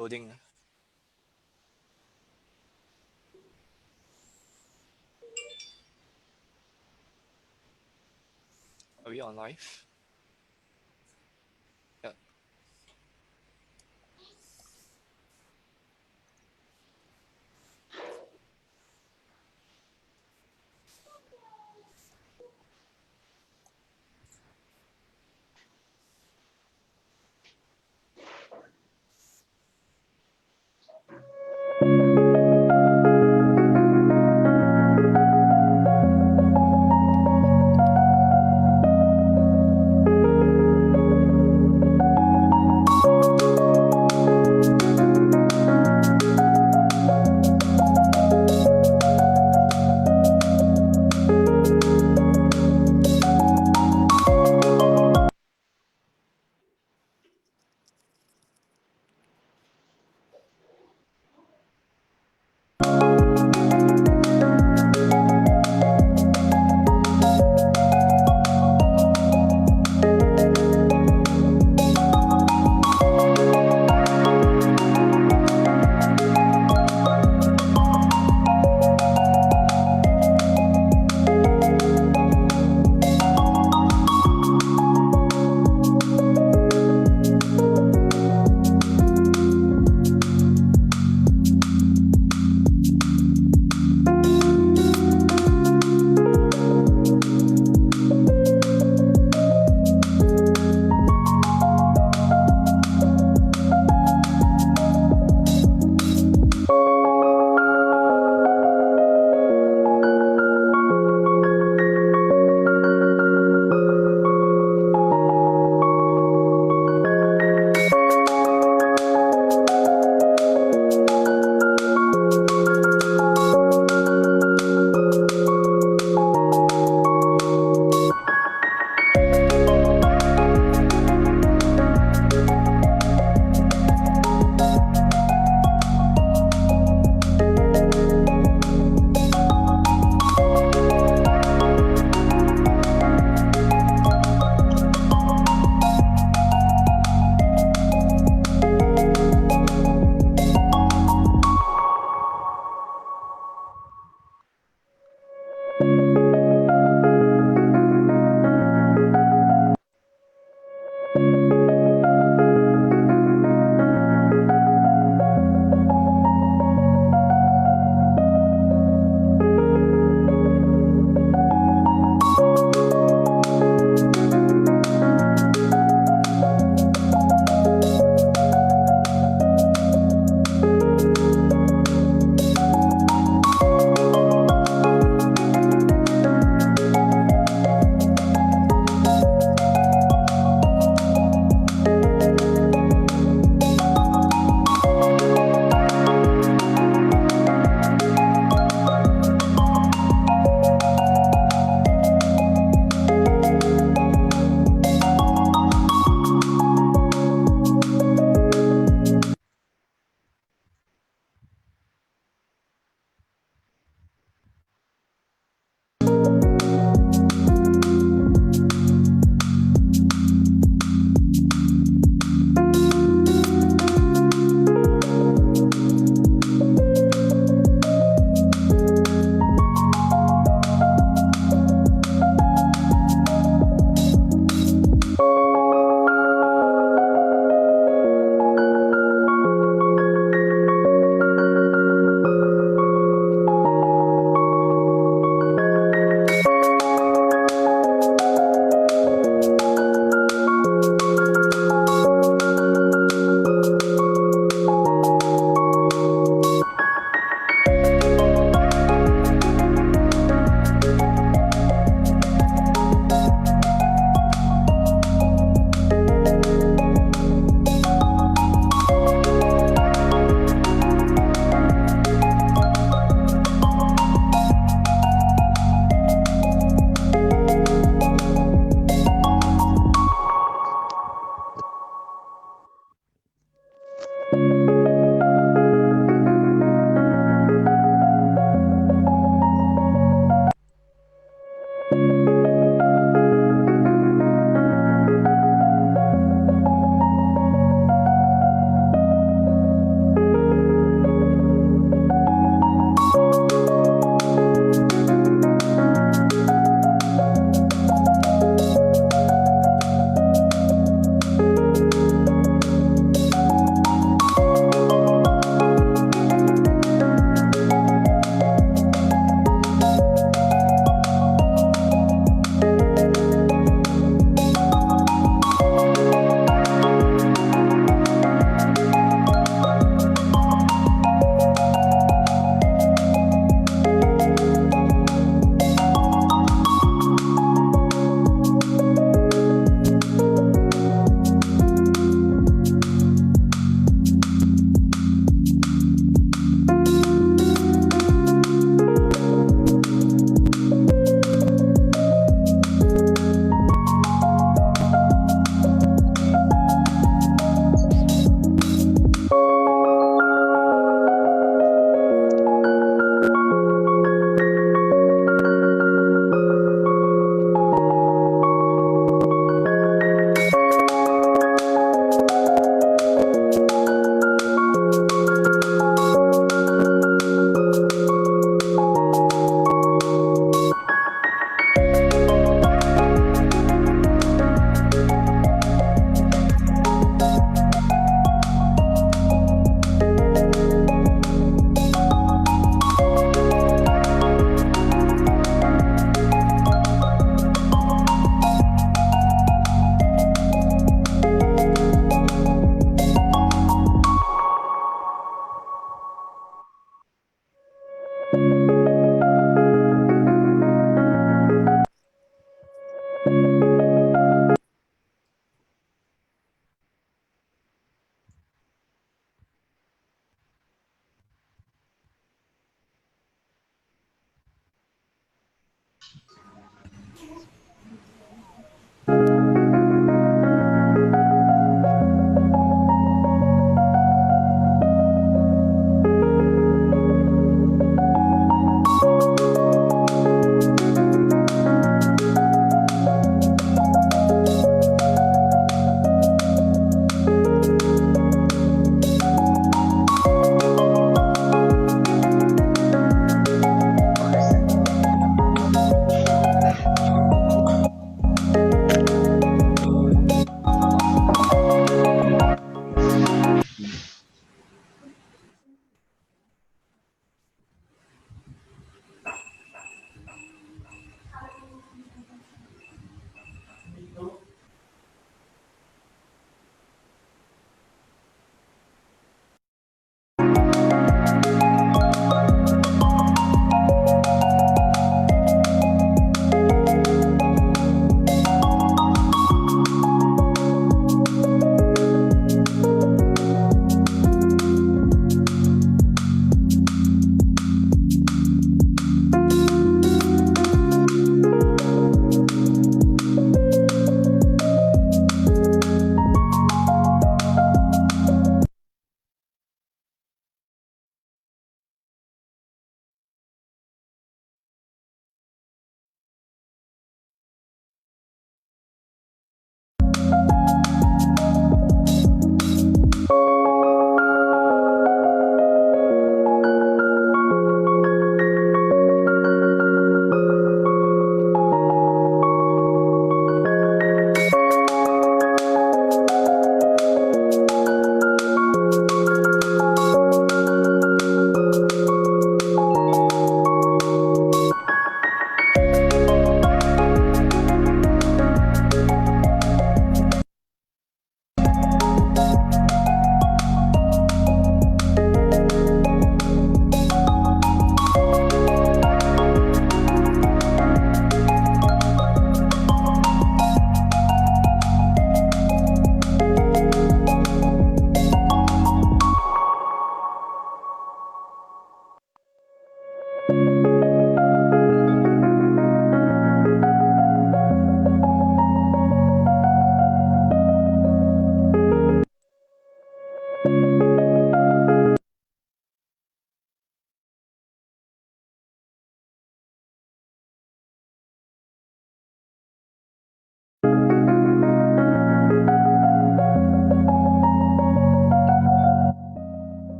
Loading. Are we on live? Yeah.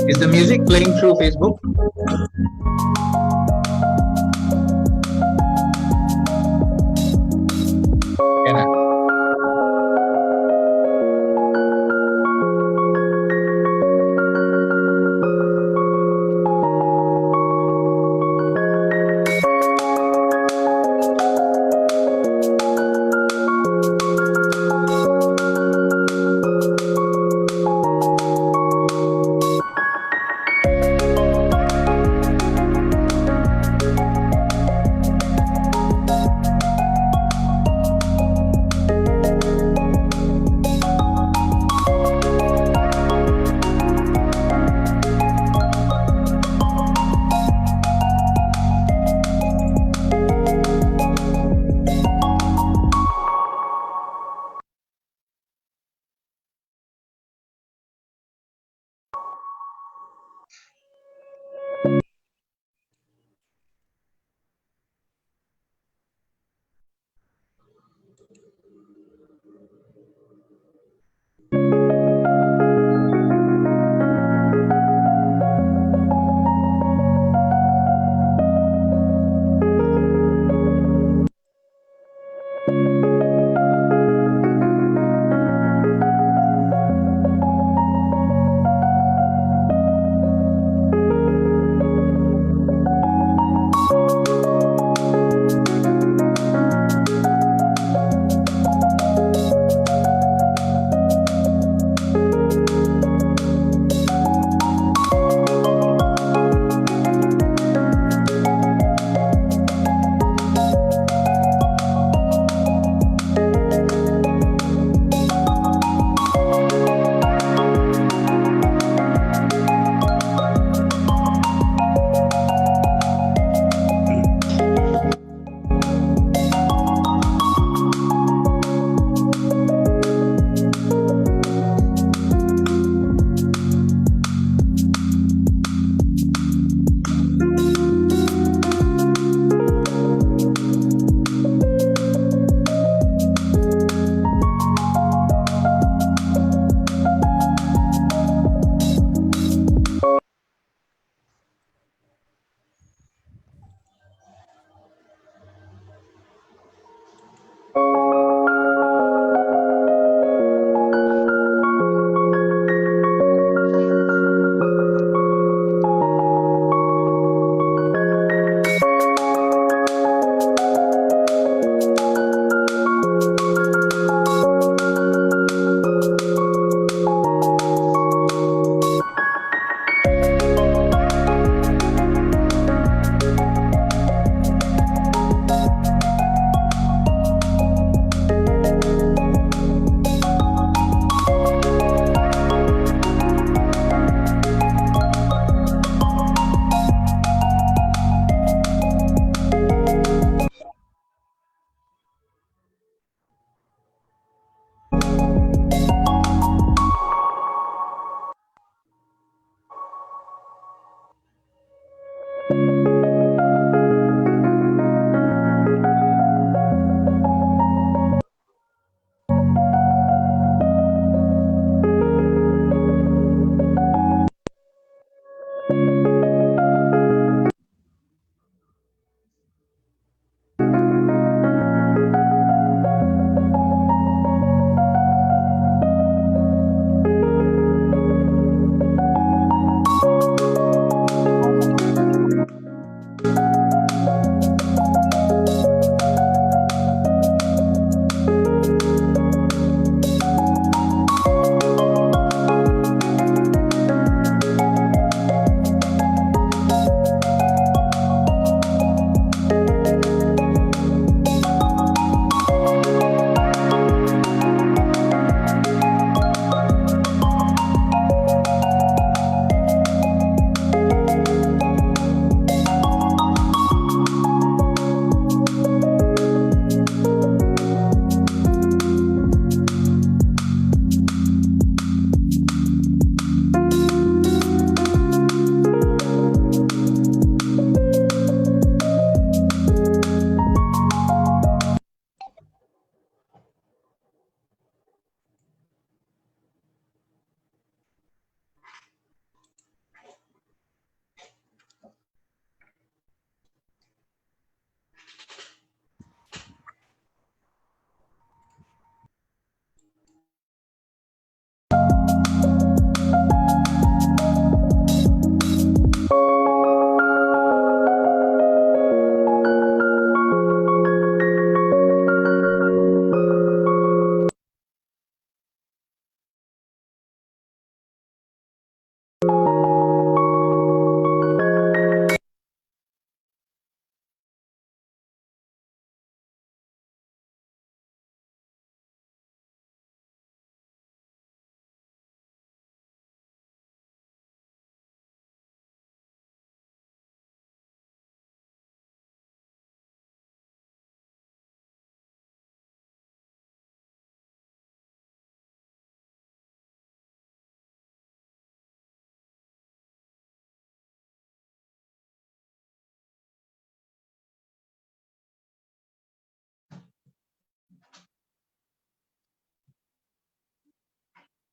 Is the music playing through Facebook? Can I?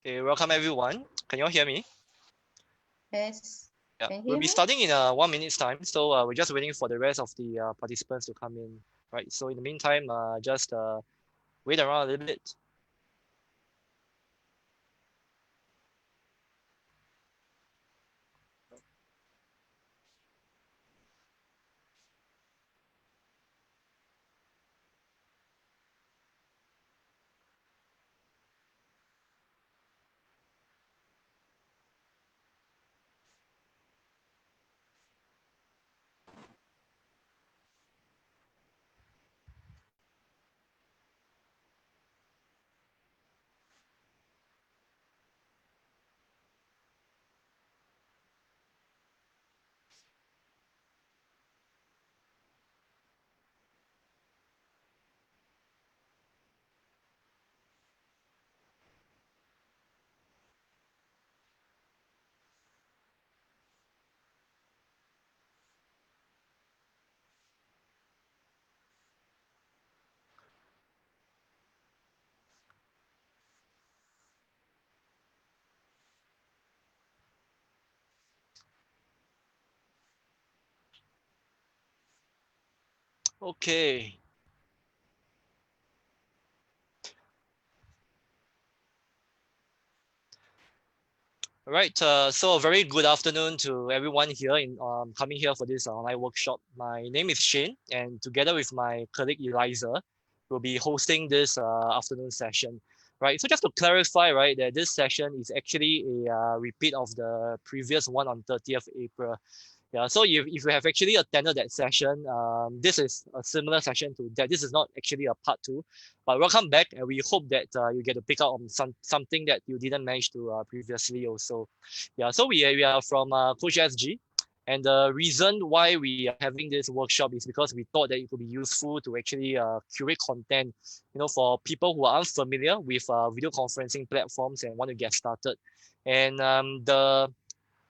Okay, welcome everyone. Can you all hear me? Yes. Yeah, Can you we'll hear be me? starting in 1 minute's time. So we're just waiting for the rest of the participants to come in. Right. So in the meantime, just wait around a little bit. Okay. All right. So a very good afternoon to everyone here in coming here for this online workshop. My name is Shane, and together with my colleague Eliza, we'll be hosting this afternoon session. Right. So just to clarify, right, that this session is actually a repeat of the previous one on 30th April. Yeah, so if you have actually attended that session, this is a similar session to that. This is not actually a part two, but welcome back, and we hope that you get to pick up on something that you didn't manage to previously also. Yeah, so we are from Coach SG, and the reason why we are having this workshop is because we thought that it could be useful to actually curate content, for people who are unfamiliar with video conferencing platforms and want to get started. And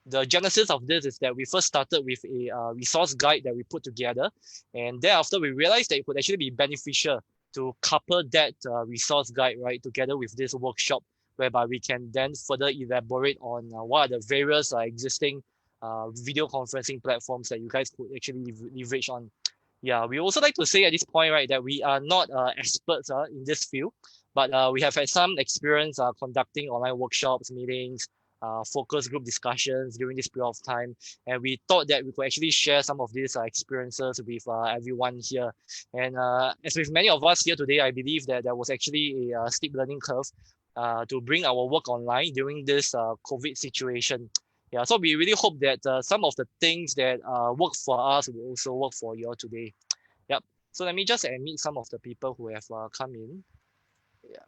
the genesis of this is that we first started with a resource guide that we put together, and thereafter we realized that it could actually be beneficial to couple that resource guide right together with this workshop, whereby we can then further elaborate on what are the various existing video conferencing platforms that you guys could actually leverage on. Yeah, we also like to say at this point, right, that we are not experts in this field, but we have had some experience conducting online workshops, meetings, focus group discussions during this period of time. And we thought that we could actually share some of these experiences with everyone here. And as with many of us here today, I believe that there was actually a steep learning curve to bring our work online during this COVID situation. Yeah, so we really hope that some of the things that work for us will also work for you all today. Yep. So let me just admit some of the people who have come in. Yeah.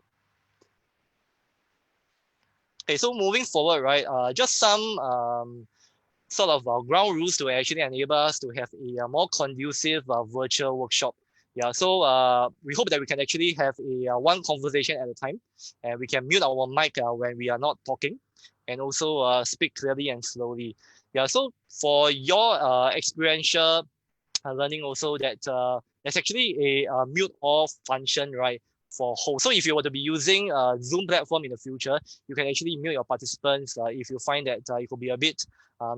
Okay, so moving forward, right, just some sort of ground rules to actually enable us to have a more conducive virtual workshop. Yeah, so we hope that we can actually have a one conversation at a time, and we can mute our mic when we are not talking, and also speak clearly and slowly. Yeah, so for your experiential learning also that there's actually a mute off function, right, for host. So if you were to be using Zoom platform in the future, you can actually mute your participants if you find that it could be a bit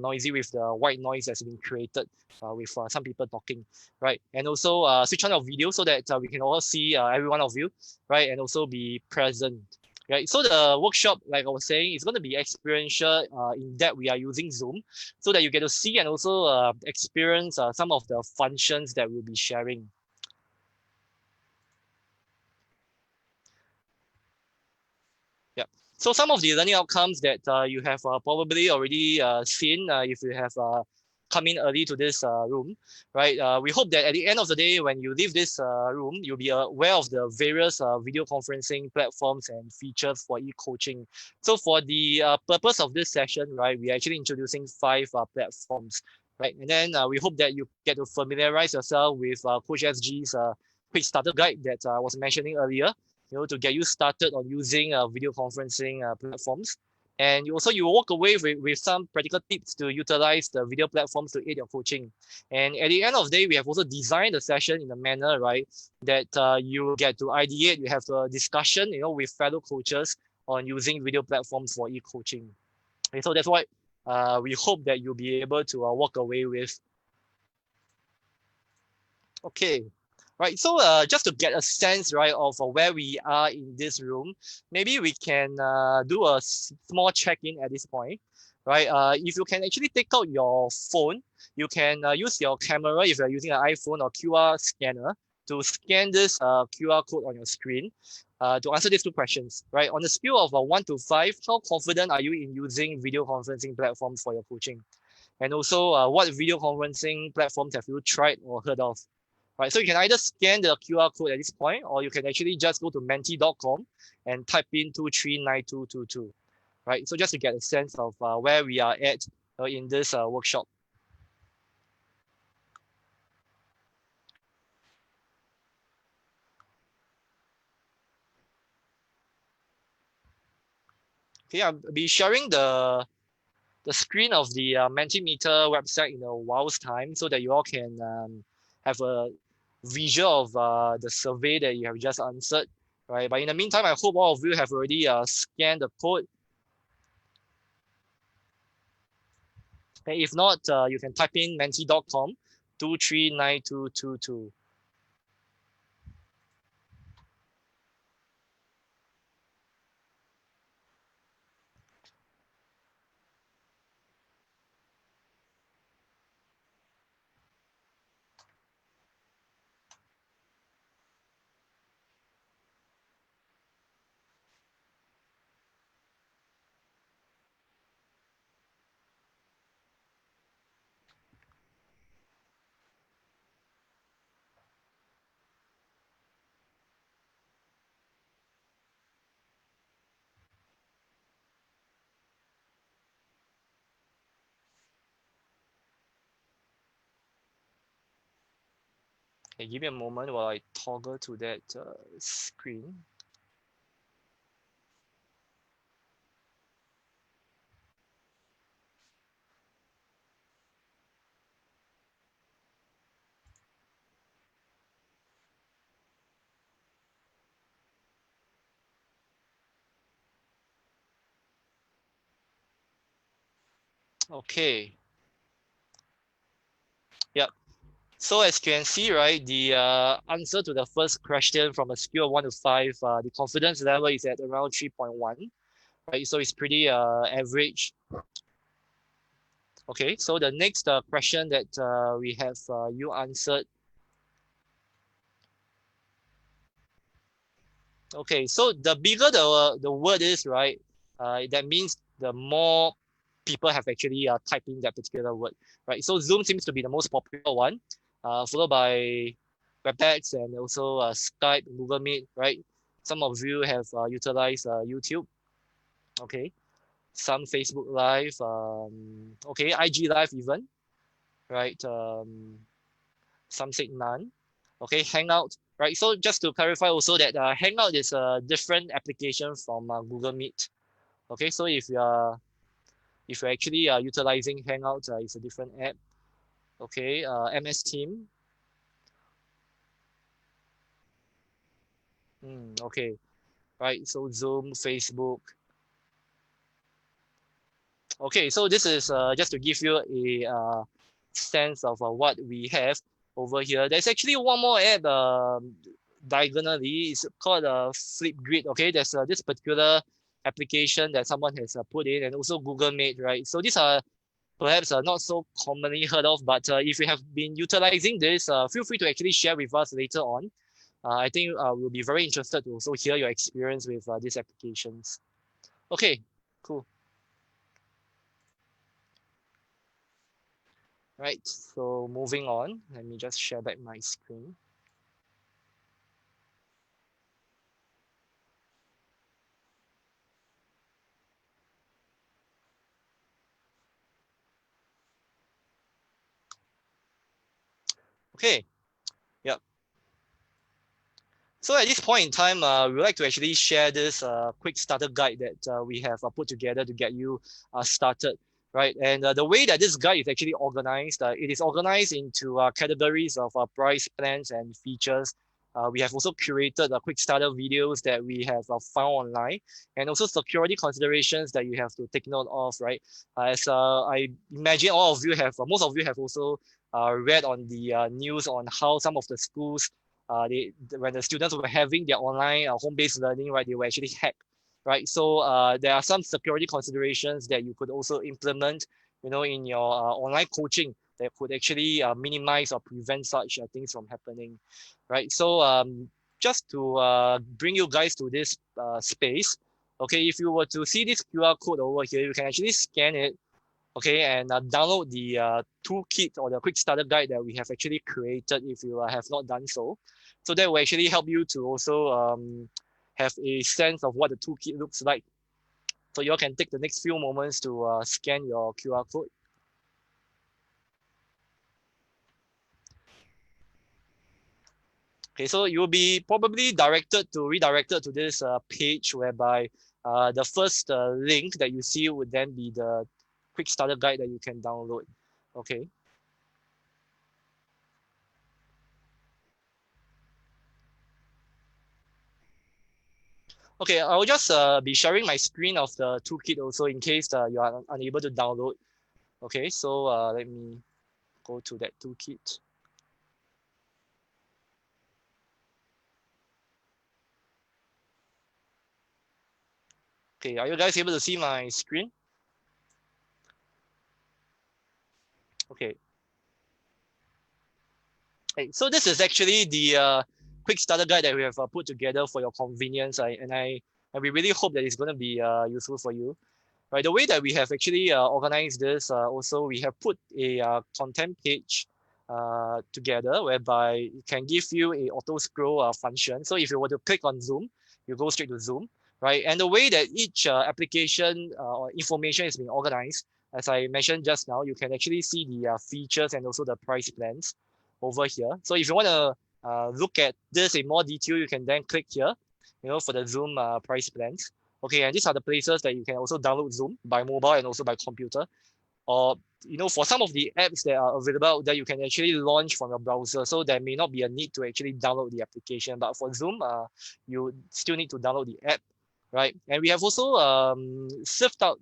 noisy with the white noise that's been created with some people talking, right? And also switch on your video so that we can all see every one of you, right? And also be present. Right, so the workshop, like I was saying, is going to be experiential in that we are using Zoom, so that you get to see and also experience some of the functions that we'll be sharing. Yeah. So some of the learning outcomes that you have probably already seen if you have come in early to this room, right? We hope that at the end of the day, when you leave this room, you'll be aware of the various video conferencing platforms and features for e-coaching. So for the purpose of this session, right, we're actually introducing 5 platforms, right? And then we hope that you get to familiarize yourself with Coach SG's quick starter guide that I was mentioning earlier, to get you started on using video conferencing platforms. And you walk away with some practical tips to utilize the video platforms to aid your coaching. And at the end of the day, we have also designed the session in a manner, right, that you get to ideate, you have a discussion, with fellow coaches on using video platforms for e-coaching. Okay, so that's what we hope that you'll be able to walk away with. Okay, right. So just to get a sense, right, of where we are in this room, maybe we can do a small check-in at this point, right? If you can actually take out your phone, you can use your camera if you're using an iPhone or QR scanner to scan this QR code on your screen to answer these two questions, right? On the scale of 1 to 5, how confident are you in using video conferencing platforms for your coaching? And also, what video conferencing platforms have you tried or heard of? Right, so you can either scan the QR code at this point, or you can actually just go to menti.com and type in 239222. Right, so just to get a sense of where we are at in this workshop. Okay, I'll be sharing the screen of the Mentimeter website in a while's time so that you all can have a visual of the survey that you have just answered, right? But in the meantime, I hope all of you have already scanned the code. Okay, if not, you can type in menti.com 239222. Okay, give me a moment while I toggle to that screen. Okay. Yep. So as you can see, right, the answer to the first question from a scale of 1 to 5, the confidence level is at around 3.1, right? So it's pretty average. Okay, so the next question that we have you answered. Okay, so the bigger the word is, right, that means the more people have actually typed in that particular word, right? So Zoom seems to be the most popular one, followed by WebEx and also Skype, Google Meet, right? Some of you have utilized YouTube, okay? Some Facebook Live, okay, IG Live even, right? Some said none. Okay, Hangout, right? So just to clarify also that Hangout is a different application from Google Meet. Okay, so if you're actually utilizing Hangout, it's a different app. Okay, MS Team. Okay, right. So Zoom, Facebook. Okay, so this is just to give you a sense of what we have over here. There's actually one more app diagonally. It's called Flipgrid. Okay, there's this particular application that someone has put in, and also Google Meet, right? So these are perhaps not so commonly heard of, but if you have been utilizing this, feel free to actually share with us later on. I think we'll be very interested to also hear your experience with these applications. Okay, cool. Right, so moving on, let me just share back my screen. Okay, yep. So at this point in time, we would like to actually share this quick starter guide that we have put together to get you started, right? And the way that this guide is actually organized, it is organized into categories of price plans and features We have also curated quick starter videos that we have found online, and also security considerations that you have to take note of, right? As I imagine all of you have, most of you have also read on the news on how some of the schools, when the students were having their online home-based learning, right, they were actually hacked, right? So there are some security considerations that you could also implement, in your online coaching that could actually minimize or prevent such things from happening, right? So just to bring you guys to this space, okay, if you were to see this QR code over here, you can actually scan it, okay, and download the toolkit or the quick starter guide that we have actually created if you have not done so. So that will actually help you to also have a sense of what the toolkit looks like. So you all can take the next few moments to scan your QR code. Okay, so you'll be probably redirected to this page whereby the first link that you see would then be the quick starter guide that you can download. Okay. Okay, I'll just be sharing my screen of the toolkit also in case you are unable to download. Okay, so let me go to that toolkit. Okay, are you guys able to see my screen? Okay. Okay, so this is actually the quick starter guide that we have put together for your convenience, and we really hope that it's going to be useful for you. Right, the way that we have actually organized this, also we have put a content page together whereby it can give you a auto scroll function. So if you were to click on Zoom, you go straight to Zoom, right? And the way that each application or information is being organized, as I mentioned just now, you can actually see the features and also the price plans over here. So if you want to look at this in more detail, you can then click here, for the Zoom price plans. Okay, and these are the places that you can also download Zoom by mobile and also by computer. Or, for some of the apps that are available that you can actually launch from your browser. So there may not be a need to actually download the application. But for Zoom, you still need to download the app, right? And we have also sift out,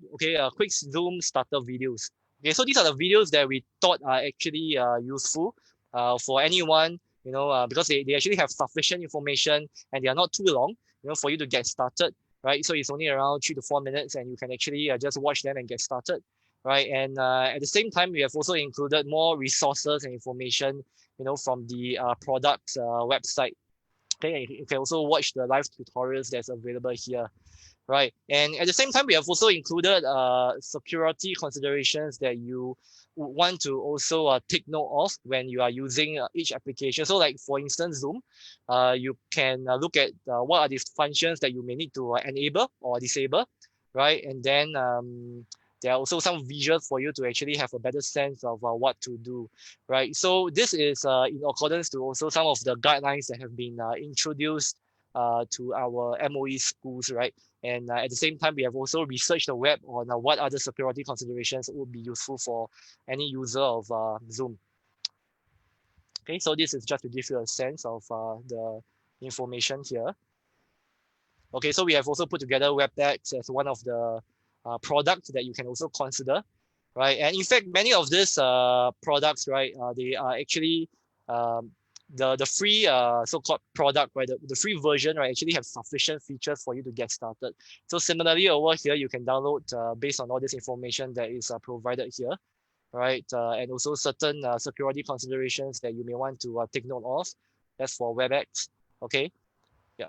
quick Zoom starter videos. Okay, so these are the videos that we thought are actually useful for anyone, because they actually have sufficient information and they are not too long, for you to get started, right? So it's only around 3 to 4 minutes and you can actually just watch them and get started, right? And at the same time, we have also included more resources and information, from the product website. Okay, and you can also watch the live tutorials that's available here, right? And at the same time, we have also included security considerations that you would want to also take note of when you are using each application. So like for instance, Zoom, you can look at what are the functions that you may need to enable or disable, right? And then there are also some visuals for you to actually have a better sense of what to do, right? So this is in accordance to also some of the guidelines that have been introduced to our MOE schools, right? And at the same time, we have also researched the web on what other security considerations would be useful for any user of Zoom. Okay, so this is just to give you a sense of the information here. Okay, so we have also put together WebEx as one of the products that you can also consider, right? And in fact, many of these products, right, they are actually the free so-called product, right? The free version, right, actually have sufficient features for you to get started. So similarly over here, you can download based on all this information that is provided here, right? And also certain security considerations that you may want to take note of. That's for WebEx, okay? Yeah.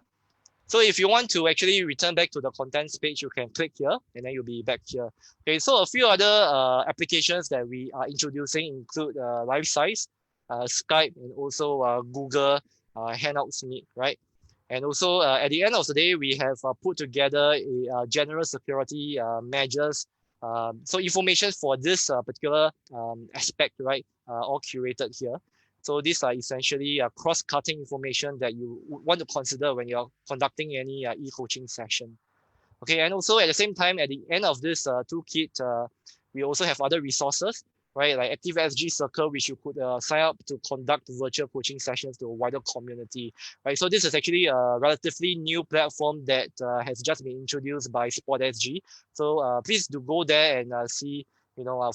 So if you want to actually return back to the contents page, you can click here and then you'll be back here. Okay, so a few other applications that we are introducing include LiveSize, Skype, and also Google Hangouts Meet, right? And also at the end of the day, we have put together a general security measures. So information for this particular aspect, right, all curated here. So these are essentially cross-cutting information that you want to consider when you're conducting any e-coaching session. Okay, and also at the same time, at the end of this toolkit, we also have other resources, right? Like Active SG Circle, which you could sign up to conduct virtual coaching sessions to a wider community, right? So this is actually a relatively new platform that has just been introduced by Sport SG. So please do go there and see,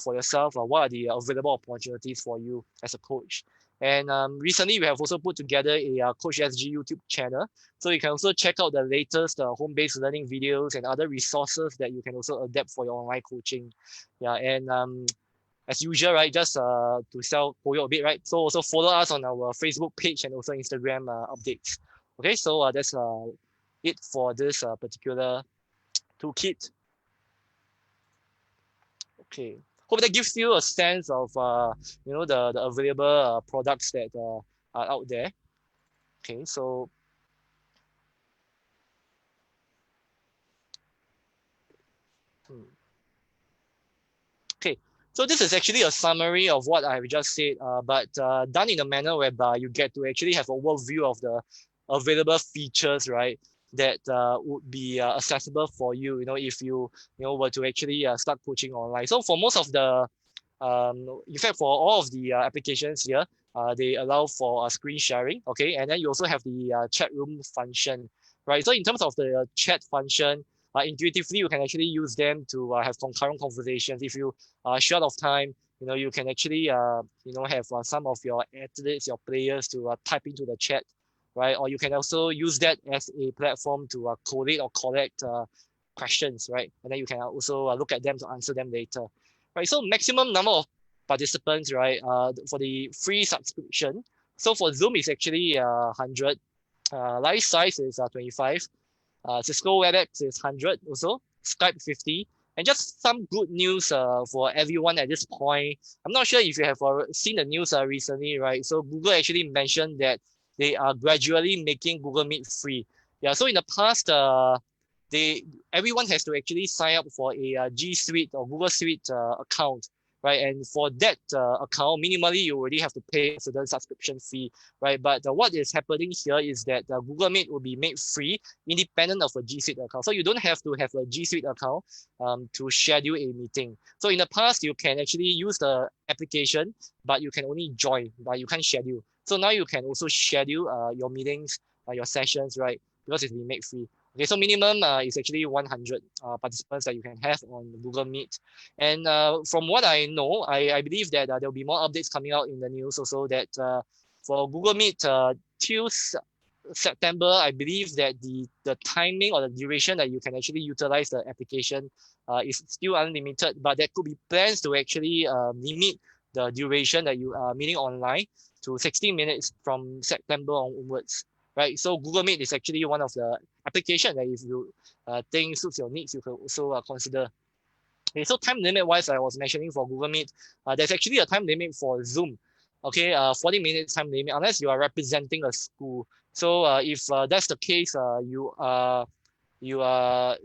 for yourself, what are the available opportunities for you as a coach. And recently, we have also put together a Coach SG YouTube channel. So you can also check out the latest home-based learning videos and other resources that you can also adapt for your online coaching. Yeah, and as usual, right, just to sell Poyo a bit, right? So also follow us on our Facebook page and also Instagram updates. Okay, so that's it for this particular toolkit. Okay, hope that gives you a sense of the available products that are out there. Okay, so okay, so this is actually a summary of what I've just said, but done in a manner whereby you get to actually have an overview of the available features, right? That would be accessible for you, if you were to actually start coaching online. So for most of the, in fact, for all of the applications here, they allow for screen sharing, okay? And then you also have the chat room function, right? So in terms of the chat function, intuitively, you can actually use them to have concurrent conversations. If you are short of time, you can actually, have some of your athletes, your players to type into the chat, right? Or you can also use that as a platform to collate or collect questions, right? And then you can also look at them to answer them later, right? So maximum number of participants, right? For the free subscription. So for Zoom, it's actually 100. Live size is 25. Cisco WebEx is 100 also, Skype 50. And just some good news for everyone at this point. I'm not sure if you have seen the news recently, right? So Google actually mentioned that they are gradually making Google Meet free. Yeah, so in the past, everyone has to actually sign up for a G Suite or Google Suite account, right? And for that account, minimally, you already have to pay a certain subscription fee, right? But what is happening here is that Google Meet will be made free, independent of a G Suite account. So you don't have to have a G Suite account to schedule a meeting. So in the past, you can actually use the application, but you can only join, but you can't schedule. So now you can also schedule your meetings, your sessions, right? Because it's been made free. Okay, so minimum is actually 100 participants that you can have on Google Meet. And from what I know, I believe that there will be more updates coming out in the news also that for Google Meet till September, I believe that the timing or the duration that you can actually utilize the application is still unlimited, but there could be plans to actually limit the duration that you are meeting online to 60 minutes from September onwards. Right, so Google Meet is actually one of the applications that if you think suits your needs, you can also consider. Okay, so time limit wise, I was mentioning for Google Meet, there's actually a time limit for Zoom. Okay, 40 minutes time limit unless you are representing a school. So if that's the case, you are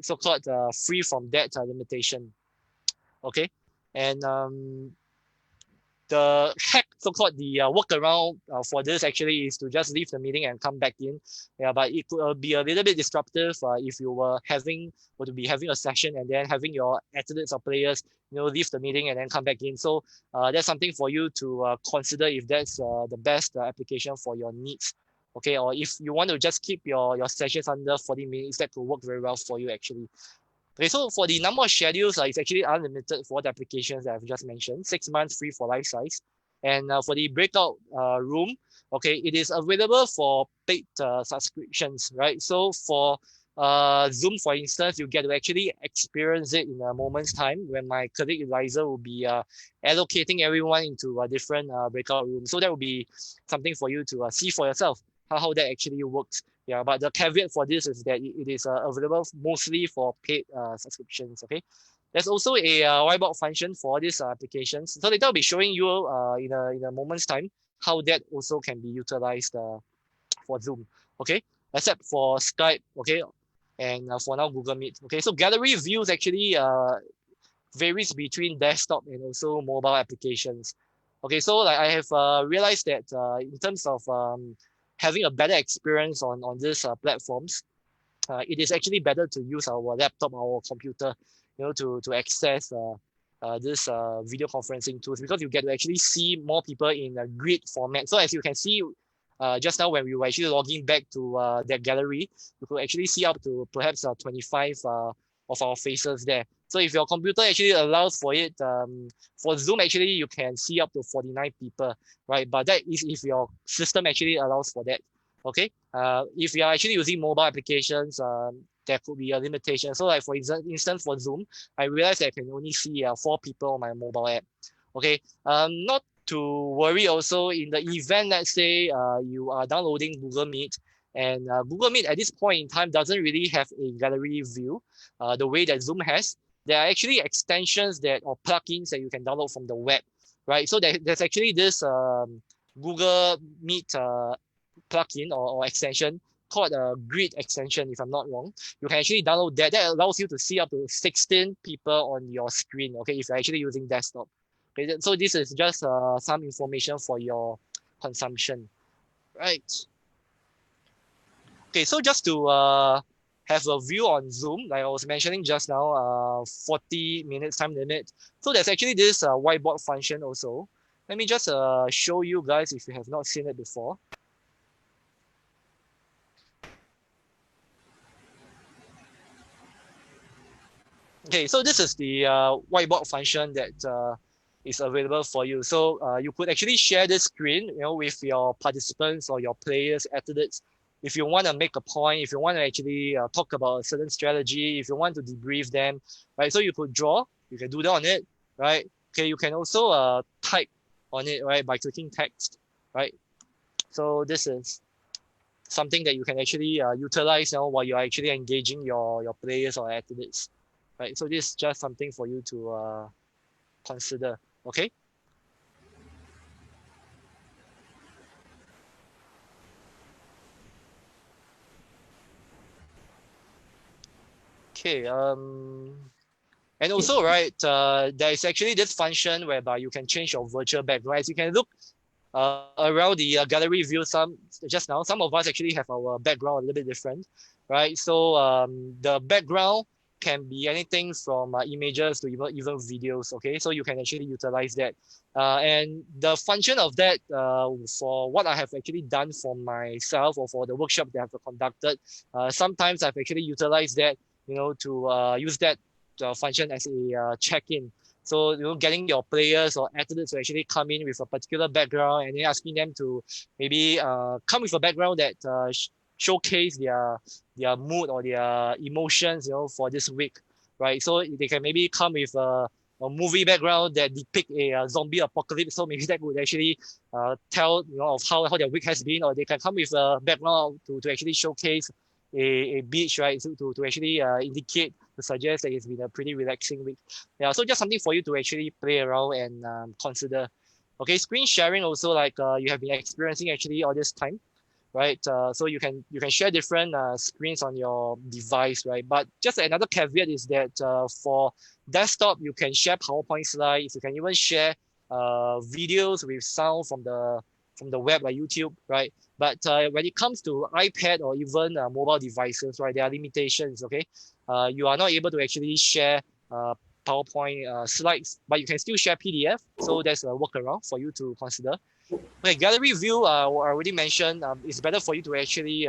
so-called free from that limitation. Okay, and the hack, so-called the workaround for this actually is to just leave the meeting and come back in. Yeah, but it could be a little bit disruptive if you were to be having a session and then having your athletes or players, leave the meeting and then come back in. So that's something for you to consider if that's the best application for your needs. Okay, or if you want to just keep your sessions under 40 minutes, that could work very well for you actually. Okay, so for the number of schedules, it's actually unlimited for the applications that I've just mentioned, 6 months free for life size. And for the breakout room, okay, it is available for paid subscriptions, right? So for Zoom, for instance, you get to actually experience it in a moment's time when my colleague Eliza will be allocating everyone into a different breakout room. So that will be something for you to see for yourself, how that actually works. Yeah, but the caveat for this is that it is available mostly for paid subscriptions. Okay, there's also a whiteboard function for these applications. So later I'll be showing you in a moment's time how that also can be utilized for Zoom. Okay, except for Skype. Okay, and for now Google Meet. Okay, so gallery views actually varies between desktop and also mobile applications. Okay, so like I have realized that in terms of having a better experience on these platforms, it is actually better to use our laptop, our computer, to access this video conferencing tools, because you get to actually see more people in a grid format. So as you can see, just now when we were actually logging back to that gallery, you could actually see up to perhaps 25 of our faces there. So if your computer actually allows for it, for Zoom actually you can see up to 49 people, right? But that is if your system actually allows for that. Okay. If you are actually using mobile applications, there could be a limitation. So like for instance for Zoom, I realized that I can only see 4 people on my mobile app. Okay. Not to worry also in the event, let's say you are downloading Google Meet, and Google Meet at this point in time doesn't really have a gallery view the way that Zoom has. There are actually extensions that or plugins that you can download from the web, right? So there's actually this Google Meet plugin or extension called a grid extension, if I'm not wrong. You can actually download that. That allows you to see up to 16 people on your screen, okay, if you're actually using desktop. Okay, so this is just some information for your consumption, right? Okay, so just to have a view on Zoom, like I was mentioning just now, 40 minutes time limit. So there's actually this whiteboard function also. Let me just show you guys if you have not seen it before. Okay, so this is the whiteboard function that is available for you. So you could actually share this screen, with your participants or your players, athletes. If you want to make a point, if you want to actually talk about a certain strategy, if you want to debrief them, right? So you could draw, you can do that on it, right? Okay, you can also type on it, right, by clicking text, right? So this is something that you can actually utilize now while you're actually engaging your players or athletes. Right, so this is just something for you to consider. Okay. Okay. And also, right, there is actually this function whereby you can change your virtual background. As you can look around the gallery view, just now, some of us actually have our background a little bit different, right? So the background can be anything from images to even videos. Okay, so you can actually utilize that. And the function of that, for what I have actually done for myself or for the workshop that I've conducted, sometimes I've actually utilized that, to use that function as a check-in. So, getting your players or athletes to actually come in with a particular background and then asking them to maybe come with a background that showcase their mood or their emotions, for this week, right? So they can maybe come with a movie background that depict a zombie apocalypse. So maybe that would actually tell, of how their week has been, or they can come with a background to actually showcase a beach, right? So to actually indicate, to suggest that it's been a pretty relaxing week. Yeah, so just something for you to actually play around and consider. Okay, screen sharing also, like you have been experiencing actually all this time, right? So you can share different screens on your device, right? But just another caveat is that for desktop, you can share PowerPoint slides. You can even share videos with sound from the web, like YouTube, right? But when it comes to iPad or even mobile devices, right, there are limitations. Okay, you are not able to actually share PowerPoint slides, but you can still share PDF. So there's a workaround for you to consider. Okay, gallery view, I already mentioned, it's better for you to actually,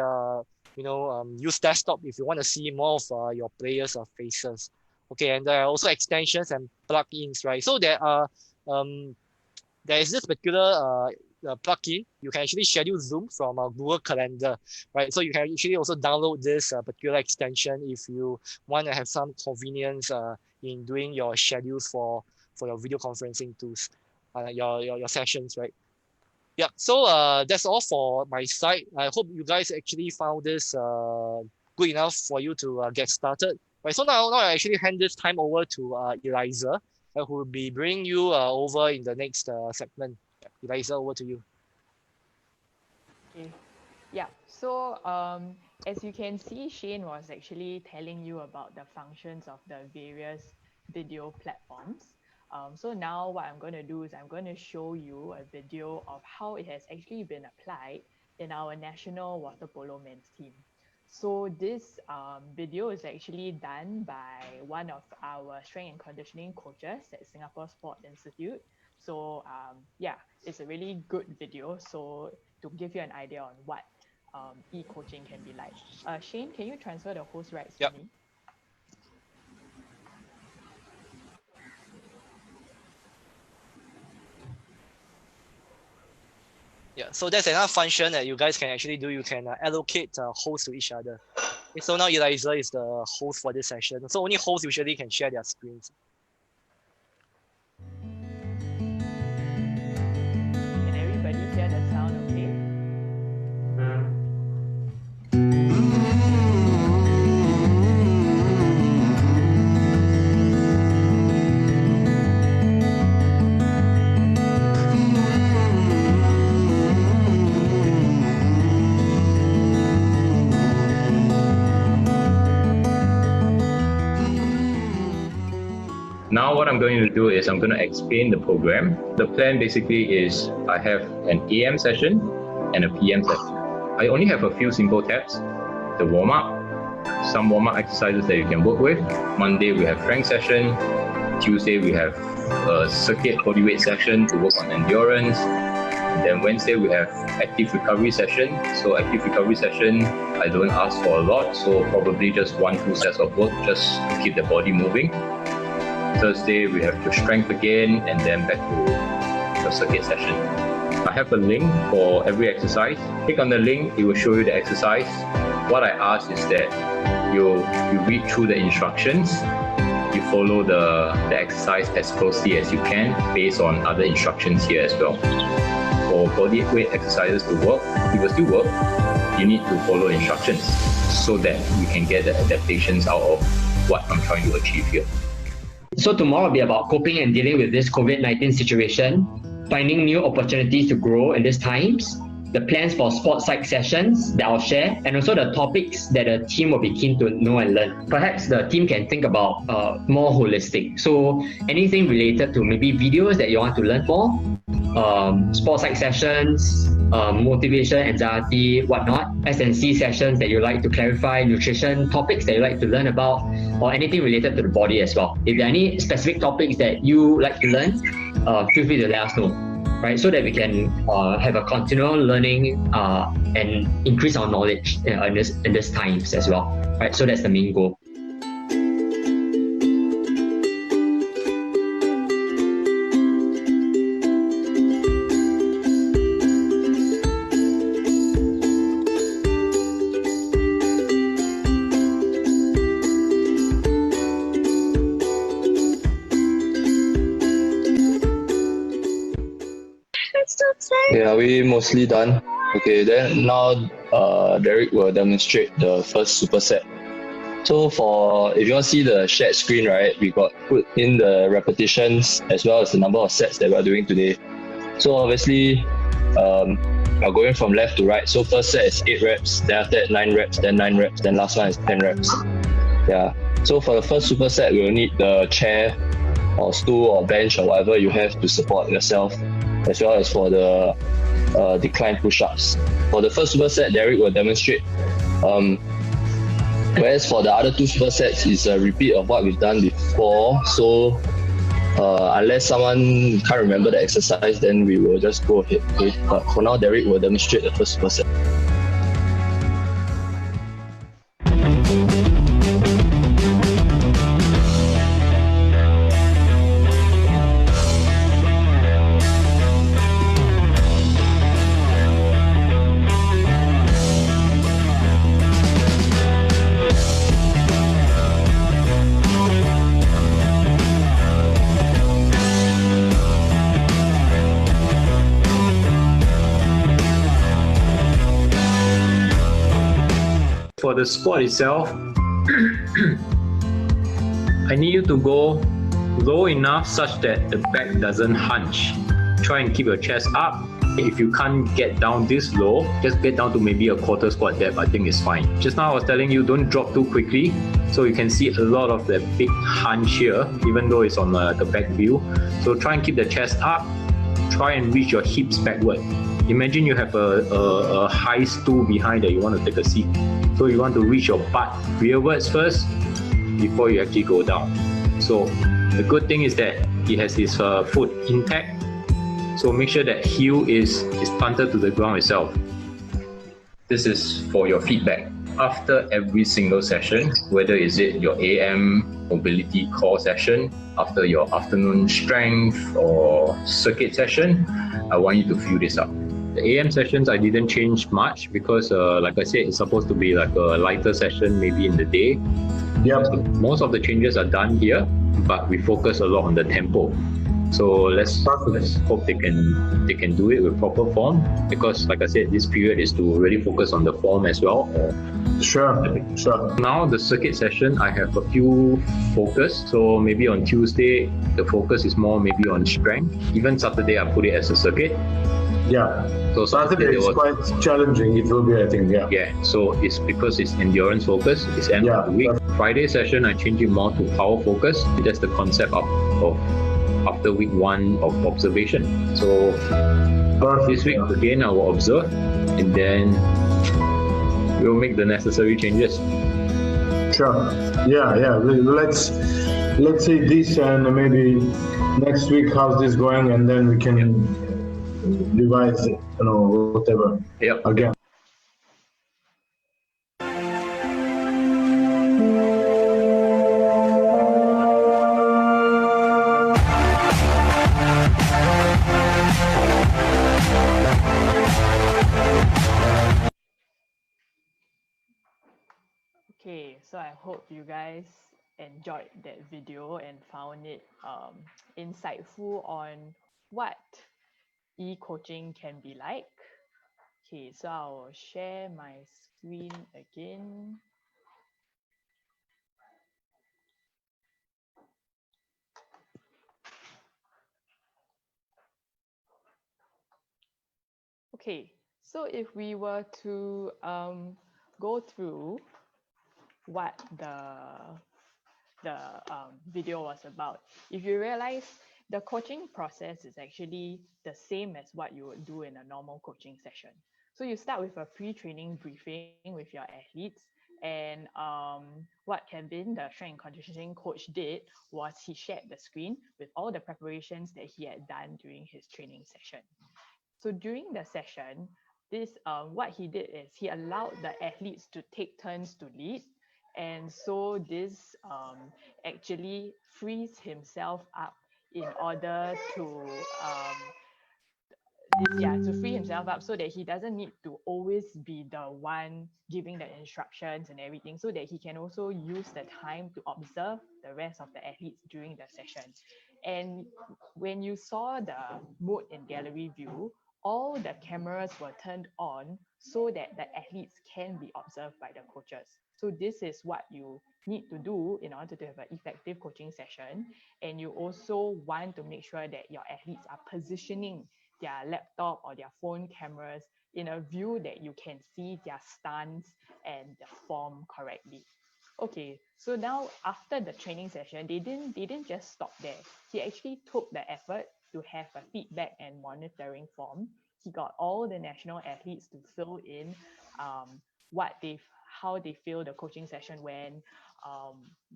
use desktop if you want to see more of your players' faces. Okay, and there are also extensions and plugins, right? So there is this particular plugin. You can actually schedule Zoom from Google Calendar, right? So you can actually also download this particular extension if you want to have some convenience in doing your schedules for your video conferencing tools, your sessions, right? Yeah, so that's all for my side. I hope you guys actually found this good enough for you to get started. Right, so now I actually hand this time over to Eliza, who will be bringing you over in the next segment. Eliza, over to you. Okay. Yeah. So as you can see, Shane was actually telling you about the functions of the various video platforms. So now what I'm going to do is I'm going to show you a video of how it has actually been applied in our national water polo men's team. So this video is actually done by one of our strength and conditioning coaches at Singapore Sport Institute. So yeah, it's a really good video. So to give you an idea on what e-coaching can be like. Shane, can you transfer the host rights to me? Yeah, so that's another function that you guys can actually do. You can allocate hosts to each other. Okay, so now Eliza is the host for this session. So only hosts usually can share their screens. Can everybody hear the sound okay? Now what I'm going to do is I'm going to explain the program. The plan basically is I have an AM session and a PM session. I only have a few simple tabs. The warm-up, some warm-up exercises that you can work with. Monday we have strength session. Tuesday we have a circuit bodyweight session to work on endurance. And then Wednesday we have active recovery session. So active recovery session, I don't ask for a lot. So probably just 1-2 sets of work just to keep the body moving. Thursday, we have the strength again, and then back to the circuit session. I have a link for every exercise. Click on the link, it will show you the exercise. What I ask is that you read through the instructions, you follow the exercise as closely as you can based on other instructions here as well. For body weight exercises to work, it will still work. You need to follow instructions so that you can get the adaptations out of what I'm trying to achieve here. So tomorrow will be about coping and dealing with this COVID-19 situation, finding new opportunities to grow in these times, the plans for sports psych sessions that I'll share, and also the topics that the team will be keen to know and learn. Perhaps the team can think about more holistic. So anything related to maybe videos that you want to learn more, sports psych sessions, motivation, anxiety, whatnot, S&C sessions that you like to clarify, nutrition topics that you like to learn about, or anything related to the body as well. If there are any specific topics that you like to learn, feel free to let us know, right? So that we can have a continual learning and increase our knowledge in this times as well, right? So that's the main goal. Yeah, we mostly done. Okay, then now Derek will demonstrate the first superset. So if you want to see the shared screen, right, we got put in the repetitions as well as the number of sets that we are doing today. So obviously, we're going from left to right. So first set is 8 reps, then after that 9 reps, then 9 reps, then last one is 10 reps. Yeah. So for the first superset, we'll need the chair or stool or bench or whatever you have to support yourself, as well as for the decline push-ups. For the first superset, Derek will demonstrate. Whereas for the other 2 supersets, is a repeat of what we've done before. So unless someone can't remember the exercise, then we will just go ahead. Okay? But for now, Derek will demonstrate the first superset. For the squat itself, I need you to go low enough such that the back doesn't hunch. Try and keep your chest up. If you can't get down this low, just get down to maybe a quarter squat depth. I think it's fine. Just now I was telling you, don't drop too quickly. So you can see a lot of the big hunch here, even though it's on the back view. So try and keep the chest up. Try and reach your hips backward. Imagine you have a high stool behind that you want to take a seat. So you want to reach your butt rearwards first before you actually go down. So the good thing is that he has his foot intact. So make sure that heel is planted to the ground itself. This is for your feedback. After every single session, whether is it your AM mobility core session, after your afternoon strength or circuit session, I want you to fill this up. The AM sessions, I didn't change much because like I said, it's supposed to be like a lighter session maybe in the day. Yep. So most of the changes are done here, but we focus a lot on the tempo. So let's hope they can do it with proper form, because like I said, this period is to really focus on the form as well. Sure. Now the circuit session, I have a few focus. So maybe on Tuesday, the focus is more maybe on strength. Even Saturday, I put it as a circuit. Yeah. So Saturday is quite challenging. It will be, I think. Yeah. Yeah. So it's because it's endurance focus. It's end of the week. Friday session, I change it more to power focus. That's the concept of after week 1 of observation. So this week again, I will observe, and then we'll make the necessary changes. Sure. Yeah. Let's see this, and maybe next week how's this going, and then we can revise it, whatever. Yep. Again. Okay, so I hope you guys enjoyed that video and found it insightful on what e-coaching can be like. Okay, so I'll share my screen again. Okay, so if we were to go through what the video was about, if you realize the coaching process is actually the same as what you would do in a normal coaching session. So you start with a pre-training briefing with your athletes, and what Kevin, the strength and conditioning coach, did was he shared the screen with all the preparations that he had done during his training session. So during the session, this what he did is he allowed the athletes to take turns to lead, and so this actually frees himself up in order to free himself up so that he doesn't need to always be the one giving the instructions and everything, so that he can also use the time to observe the rest of the athletes during the session. And when you saw the mode in gallery view, all the cameras were turned on so that the athletes can be observed by the coaches. So this is what you need to do in order to have an effective coaching session. And you also want to make sure that your athletes are positioning their laptop or their phone cameras in a view that you can see their stance and the form correctly. Okay, so now after the training session, they didn't just stop there. He actually took the effort to have a feedback and monitoring form. He got all the national athletes to fill in how they feel the coaching session went,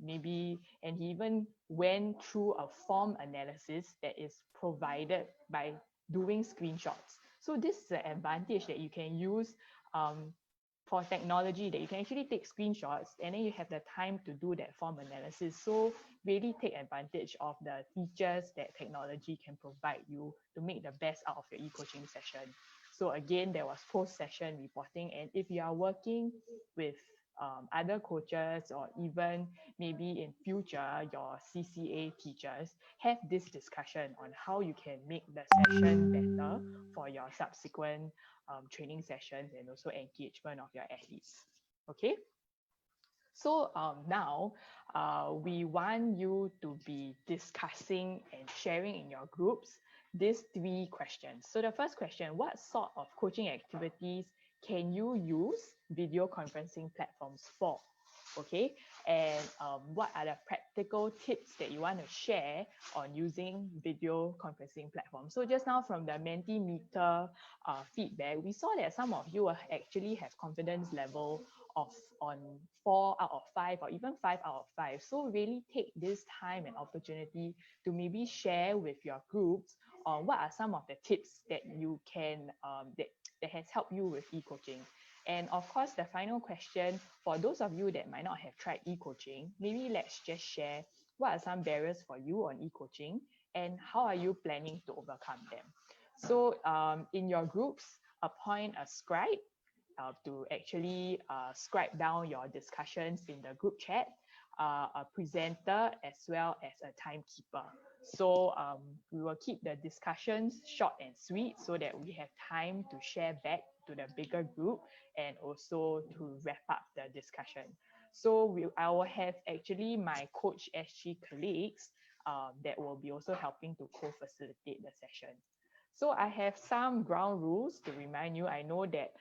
maybe, and he even went through a form analysis that is provided by doing screenshots. So this is an advantage that you can use for technology, that you can actually take screenshots and then you have the time to do that form analysis. So really take advantage of the features that technology can provide you to make the best out of your e-coaching session. So again, there was post-session reporting, and if you are working with other coaches, or even maybe in future your CCA teachers, have this discussion on how you can make the session better for your subsequent training sessions and also engagement of your athletes. Okay, so now we want you to be discussing and sharing in your groups these 3 questions. So the first question: what sort of coaching activities can you use video conferencing platforms for? Okay, and what are the practical tips that you want to share on using video conferencing platforms? So just now from the Mentimeter feedback, we saw that some of you actually have confidence level on 4 out of 5 or even 5 out of 5. So really take this time and opportunity to maybe share with your groups on what are some of the tips that you can that has helped you with e-coaching. And of course, the final question for those of you that might not have tried e-coaching, maybe let's just share what are some barriers for you on e-coaching and how are you planning to overcome them. So in your groups, appoint a scribe to actually scribe down your discussions in the group chat, a presenter, as well as a timekeeper. So we will keep the discussions short and sweet so that we have time to share back to the bigger group and also to wrap up the discussion. So I will have actually my Coach SG colleagues that will be also helping to co-facilitate the session. So I have some ground rules to remind you. I know that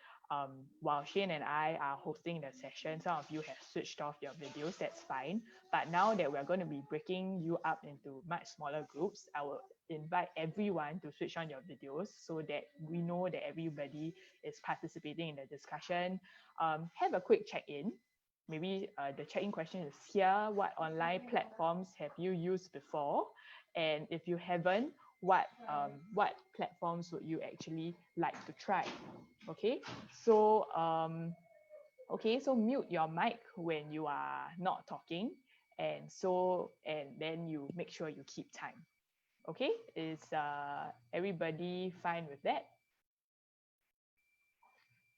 while Shane and I are hosting the session, some of you have switched off your videos, that's fine. But now that we're going to be breaking you up into much smaller groups, I will invite everyone to switch on your videos so that we know that everybody is participating in the discussion. Have a quick check-in. Maybe the check-in question is here. What online platforms have you used before? And if you haven't, what platforms would you actually like to try? Okay, so so mute your mic when you are not talking, and then you make sure you keep time. Okay, is everybody fine with that?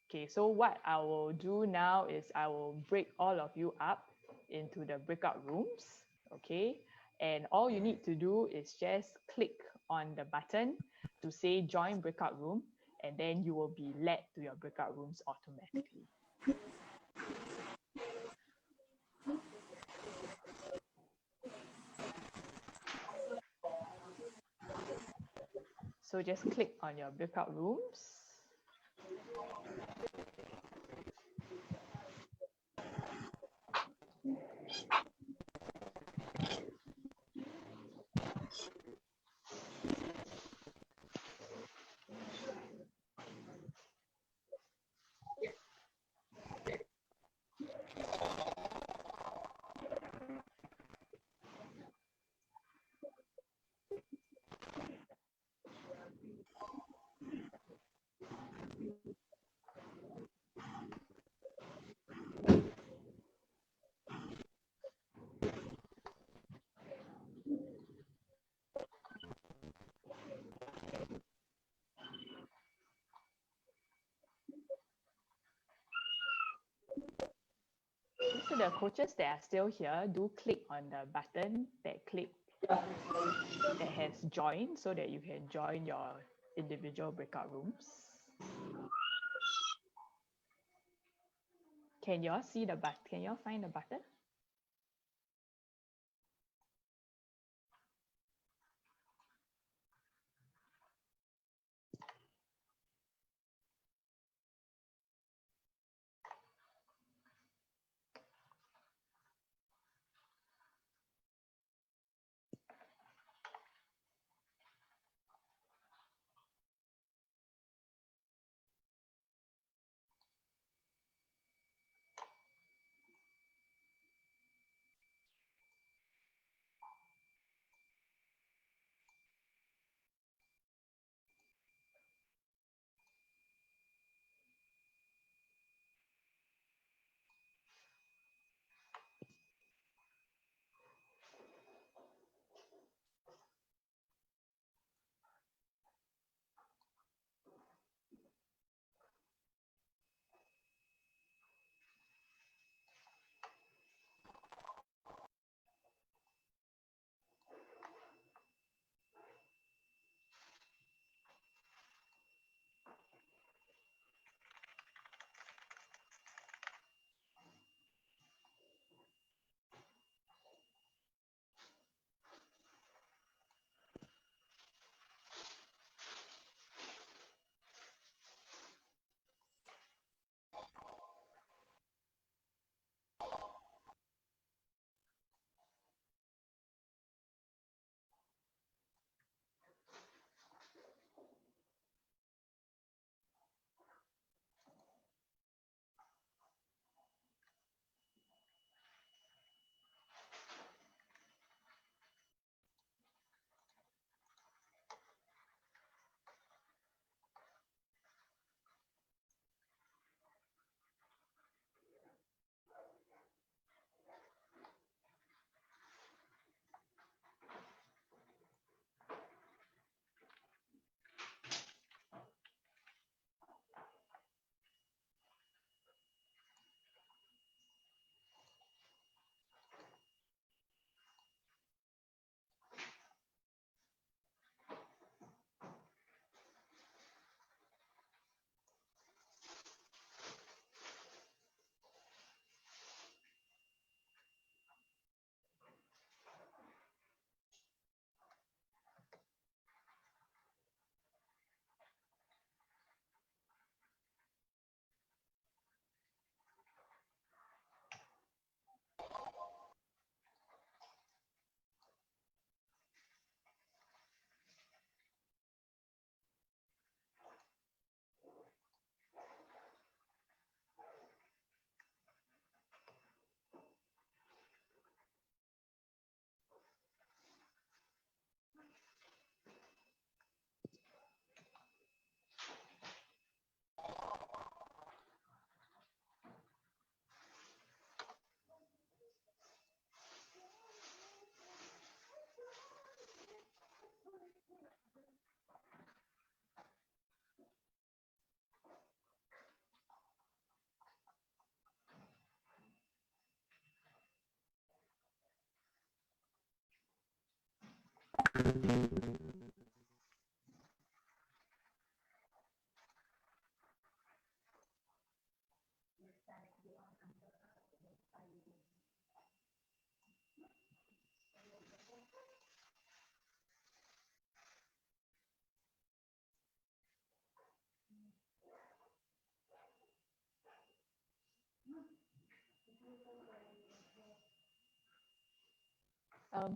Okay, so what I will do now is I will break all of you up into the breakout rooms. Okay, and all you need to do is just click on the button to say join breakout room, and then you will be led to your breakout rooms automatically. So just click on your breakout rooms. So the coaches that are still here, do click on the button that has joined so that you can join your individual breakout rooms. Can you all see the button? Can you all find the button?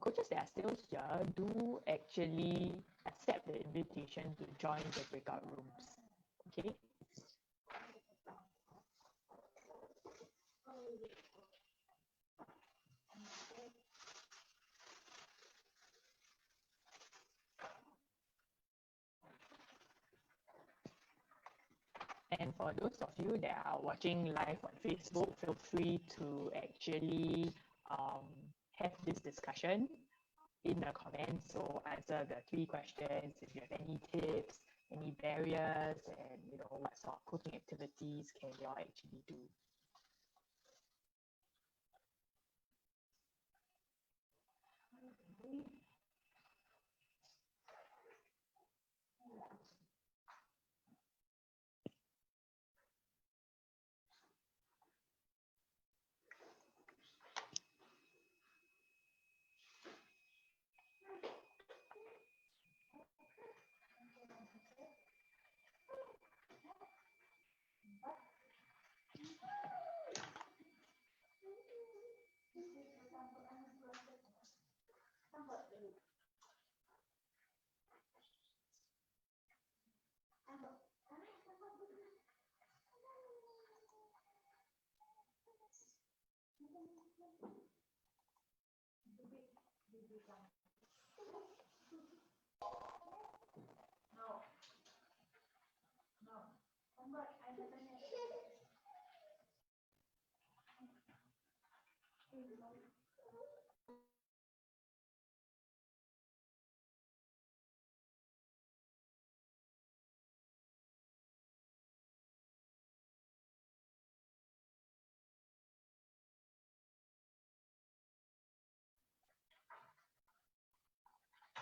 Coaches that are still here do actually accept the invitation to join the breakout rooms. Okay. And for those of you that are watching live on Facebook, feel free to actually have this discussion in the comments. So answer the 3 questions. If you have any tips, any barriers, and what sort of cooking activities can you all actually do?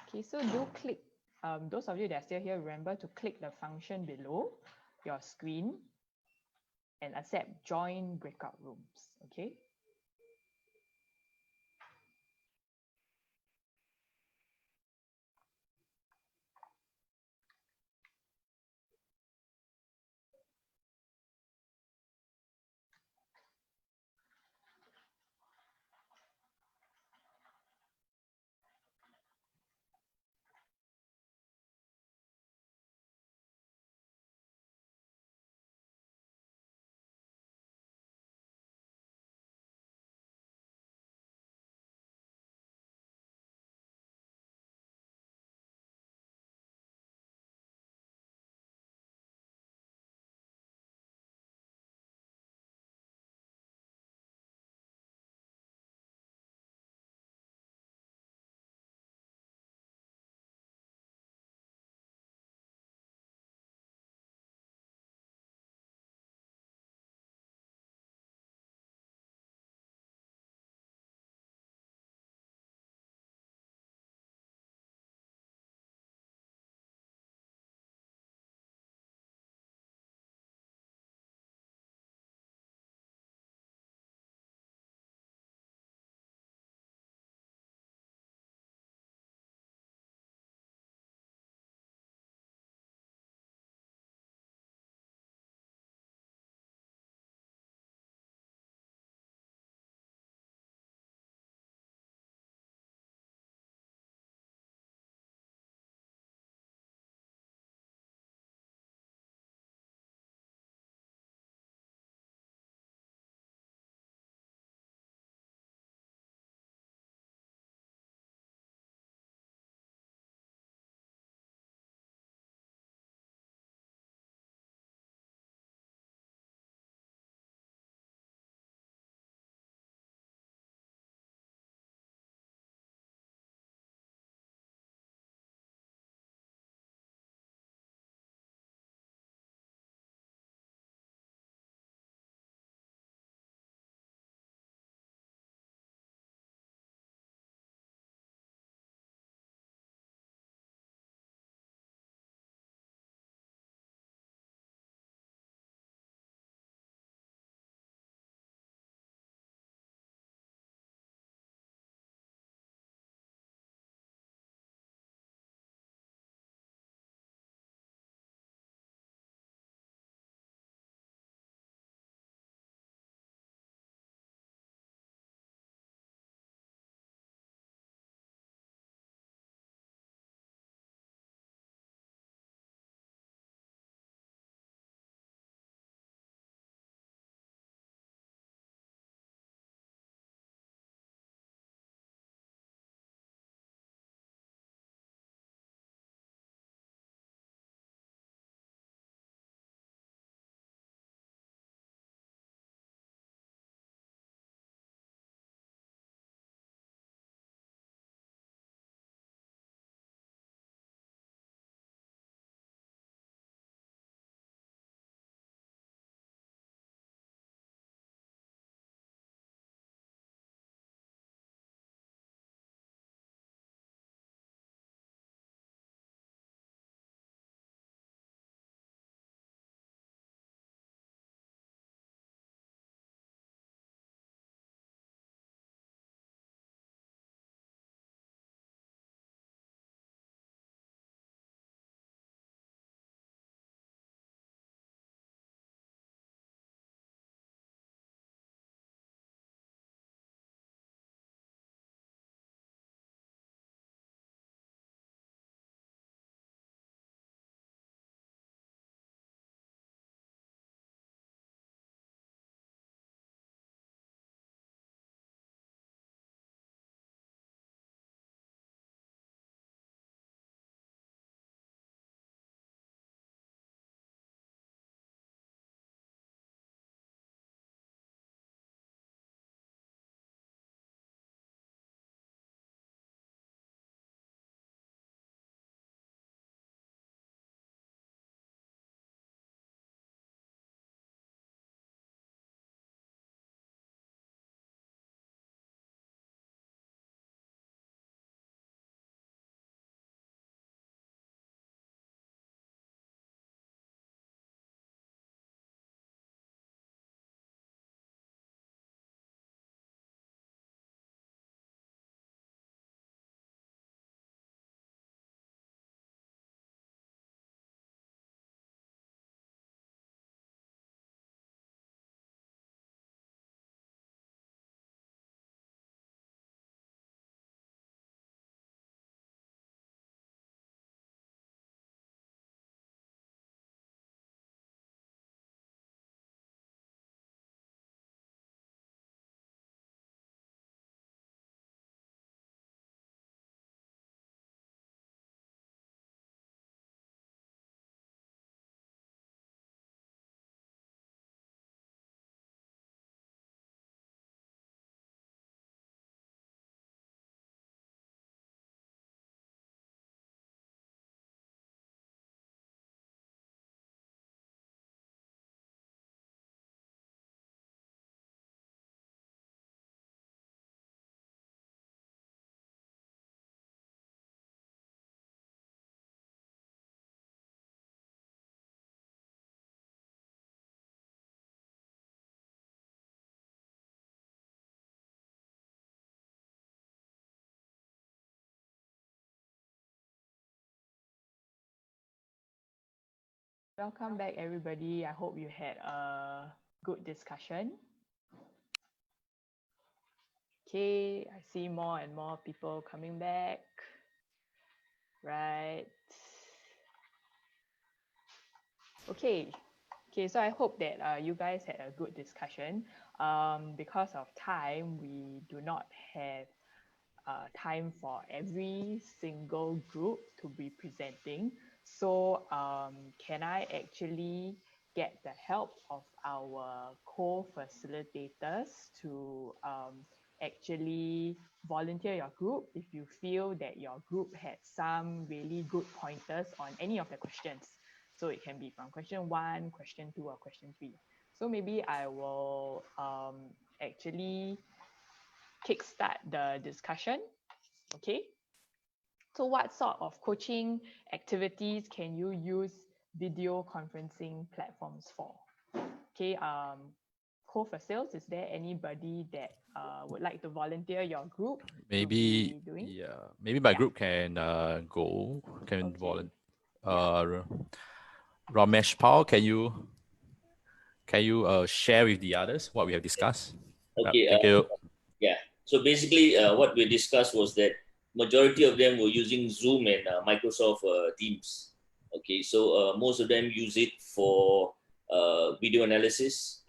Okay, so do click, those of you that are still here, remember to click the function below your screen and accept join breakout rooms, okay? Welcome back, everybody. I hope you had a good discussion. Okay, I see more and more people coming back. Right. Okay. So I hope that you guys had a good discussion. Because of time, we do not have time for every single group to be presenting. So can I actually get the help of our co-facilitators to actually volunteer your group if you feel that your group had some really good pointers on any of the questions. So it can be from question 1, question 2, or question 3. So maybe I will actually kickstart the discussion. Okay. So what sort of coaching activities can you use video conferencing platforms for? Okay. Co-facils, is there anybody that would like to volunteer your group? Maybe, yeah, maybe my group can volunteer. Ramesh Paul, can you share with the others what we have discussed? Okay. Thank you. Yeah. So basically, what we discussed was that majority of them were using Zoom and Microsoft Teams. Okay. So most of them use it for video analysis.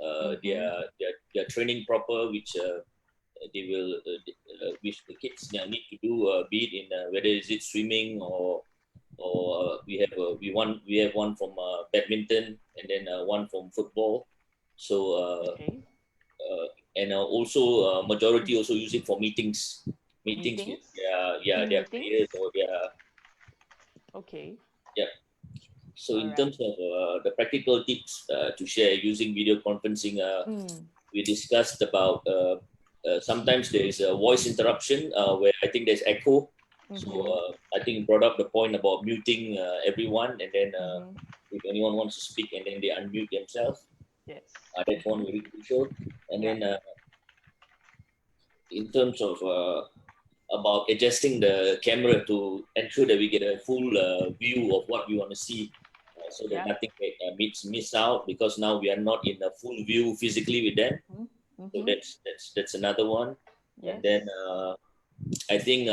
Their training proper, which they will, which the kids need to do, be it in whether is it swimming or we have one from badminton and then one from football. So and also majority also use it for meetings with their players or their. Okay. Yeah. So in terms of the practical tips to share using video conferencing, we discussed about sometimes there is a voice interruption where I think there's echo. So I think brought up the point about muting everyone, and then if anyone wants to speak and then they unmute themselves. Yes. That's one very crucial. And then in terms of about adjusting the camera to ensure that we get a full view of what we want to see, so that nothing miss out, because now we are not in a full view physically with them. So that's another one. Yes. And then I think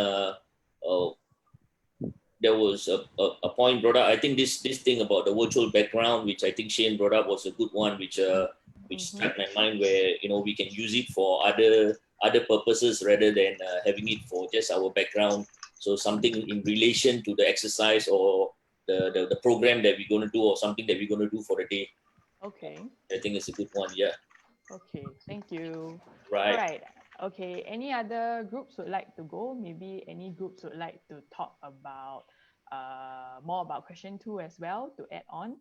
there was a point brought up. I think this thing about the virtual background, which I think Shane brought up, was a good one, which struck my mind, where we can use it for other purposes rather than having it for just our background. So something in relation to the exercise or the program that we're going to do, or something that we're going to do for the day. Okay. I think it's a good one. Yeah. Okay. Thank you. Right. All right. Okay. Any other groups would like to go? Maybe any groups would like to talk about more about question 2 as well to add on.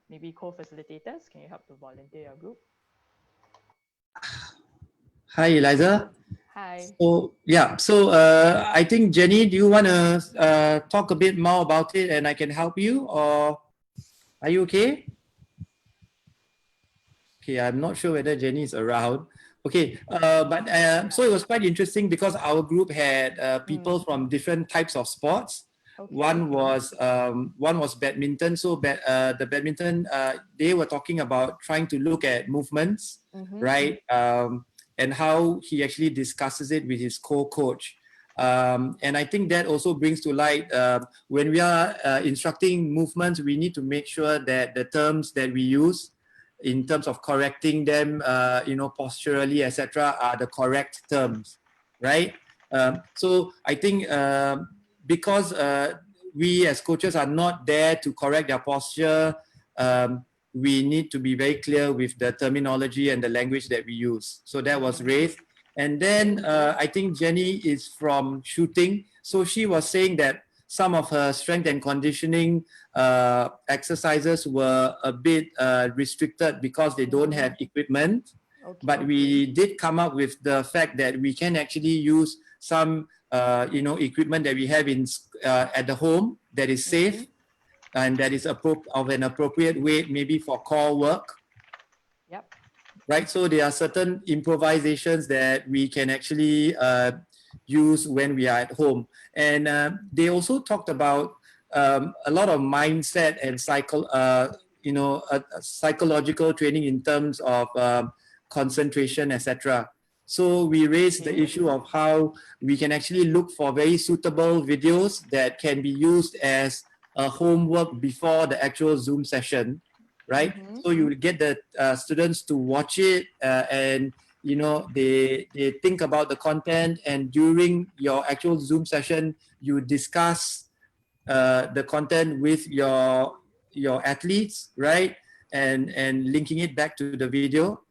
Maybe co-facilitators, can you help to volunteer your group? Hi, Eliza. Hi. So I think, Jenny, do you want to talk a bit more about it and I can help you, or are you okay? Okay, I'm not sure whether Jenny is around. Okay, so it was quite interesting because our group had people from different types of sports. Okay. One was badminton. So the badminton, they were talking about trying to look at movements, right? And how he actually discusses it with his co-coach. And I think that also brings to light, when we are instructing movements, we need to make sure that the terms that we use in terms of correcting them, posturally, etc., are the correct terms, right? So I think because we as coaches are not there to correct their posture, we need to be very clear with the terminology and the language that we use. So that was raised. And then I think Jenny is from shooting. So she was saying that some of her strength and conditioning exercises were a bit restricted because they don't have equipment. Okay. But we did come up with the fact that we can actually use some equipment that we have at the home that is safe and that is of an appropriate weight, maybe for core work. Yep. Right. So there are certain improvisations that we can actually use when we are at home. And they also talked about a lot of mindset and psychological training in terms of concentration, etc. So we raised the issue of how we can actually look for very suitable videos that can be used as a homework before the actual Zoom session, right? So you get the students to watch it and they think about the content, and during your actual Zoom session, you discuss the content with your athletes, right? And linking it back to the video.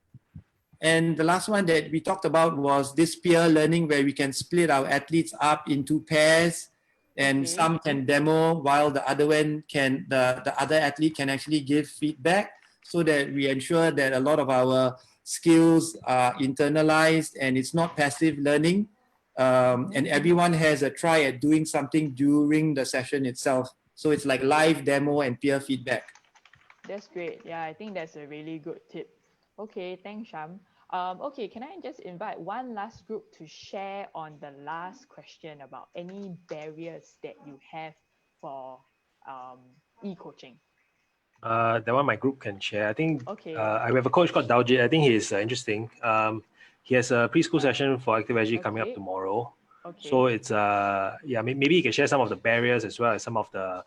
And the last one that we talked about was this peer learning, where we can split our athletes up into pairs, and some can demo while the other one can, the other athlete can actually give feedback, so that we ensure that a lot of our skills are internalized and it's not passive learning. And everyone has a try at doing something during the session itself. So it's like live demo and peer feedback. That's great. Yeah, I think that's a really good tip. Okay, thanks, Sham. Okay, can I just invite one last group to share on the last question about any barriers that you have for e-coaching? That one my group can share. I think Okay. I have a coach called Daljit. I think he's interesting. He has a preschool session for Active SG coming up tomorrow. Okay. So it's maybe he can share some of the barriers as well as some of the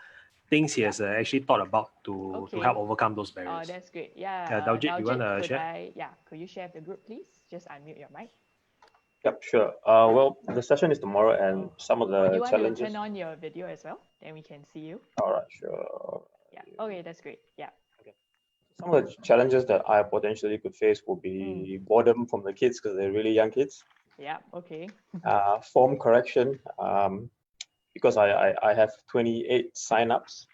things he has actually thought about to help overcome those barriers. Oh, that's great. Yeah. Daljit, you want to share? Could you share the group, please? Just unmute your mic. Yep, sure. Well, the session is tomorrow, and some of the you challenges. Want to turn on your video as well? Then we can see you. All right, sure. Yeah. Okay, that's great. Yeah. Okay. Some of the challenges that I potentially could face would be boredom from the kids because they're really young kids. Yeah. Okay. Form correction, because I have 28 signups,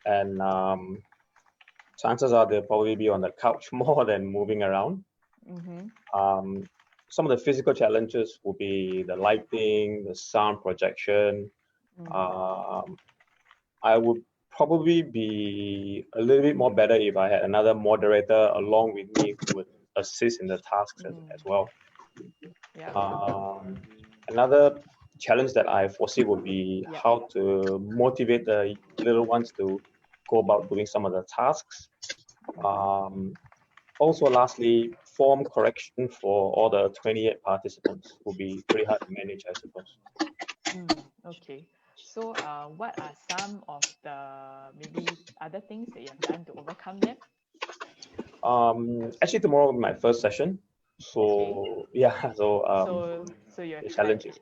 and chances are they'll probably be on the couch more than moving around. Some of the physical challenges will be the lighting, the sound projection. I would probably be a little bit more better if I had another moderator along with me who would assist in the tasks as well. Another challenge that I foresee would be how to motivate the little ones to go about doing some of the tasks. Also, lastly, form correction for all the 28 participants will be pretty hard to manage, I suppose. Okay. So what are some of the maybe other things that you have done to overcome them? Actually, tomorrow will be my first session. So yeah, so you're challenging.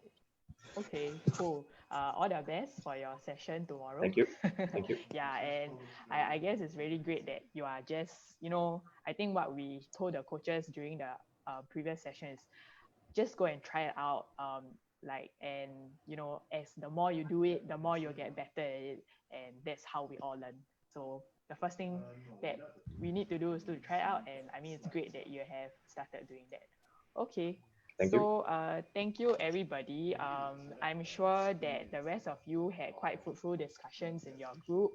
Okay, cool. All the best for your session tomorrow. Thank you. Thank you. Yeah, and I guess it's really great that you are just, I think what we told the coaches during the previous session is just go and try it out. As the more you do it, the more you'll get better at it. And that's how we all learn. So the first thing that we need to do is to try it out. And I mean, it's great that you have started doing that. Okay. Thank you, everybody. I'm sure that the rest of you had quite fruitful discussions in your group.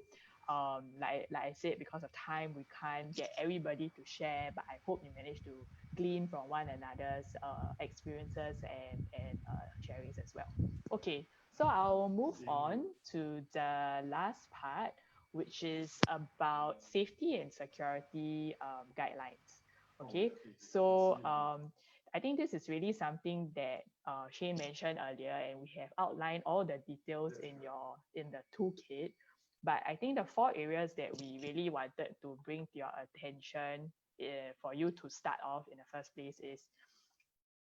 Like I said, because of time, we can't get everybody to share, but I hope you managed to glean from one another's experiences and sharings as well. Okay, so I'll move on to the last part, which is about safety and security guidelines. Okay, so I think this is really something that Shane mentioned earlier, and we have outlined all the details in the toolkit. But I think the 4 areas that we really wanted to bring to your attention for you to start off in the first place is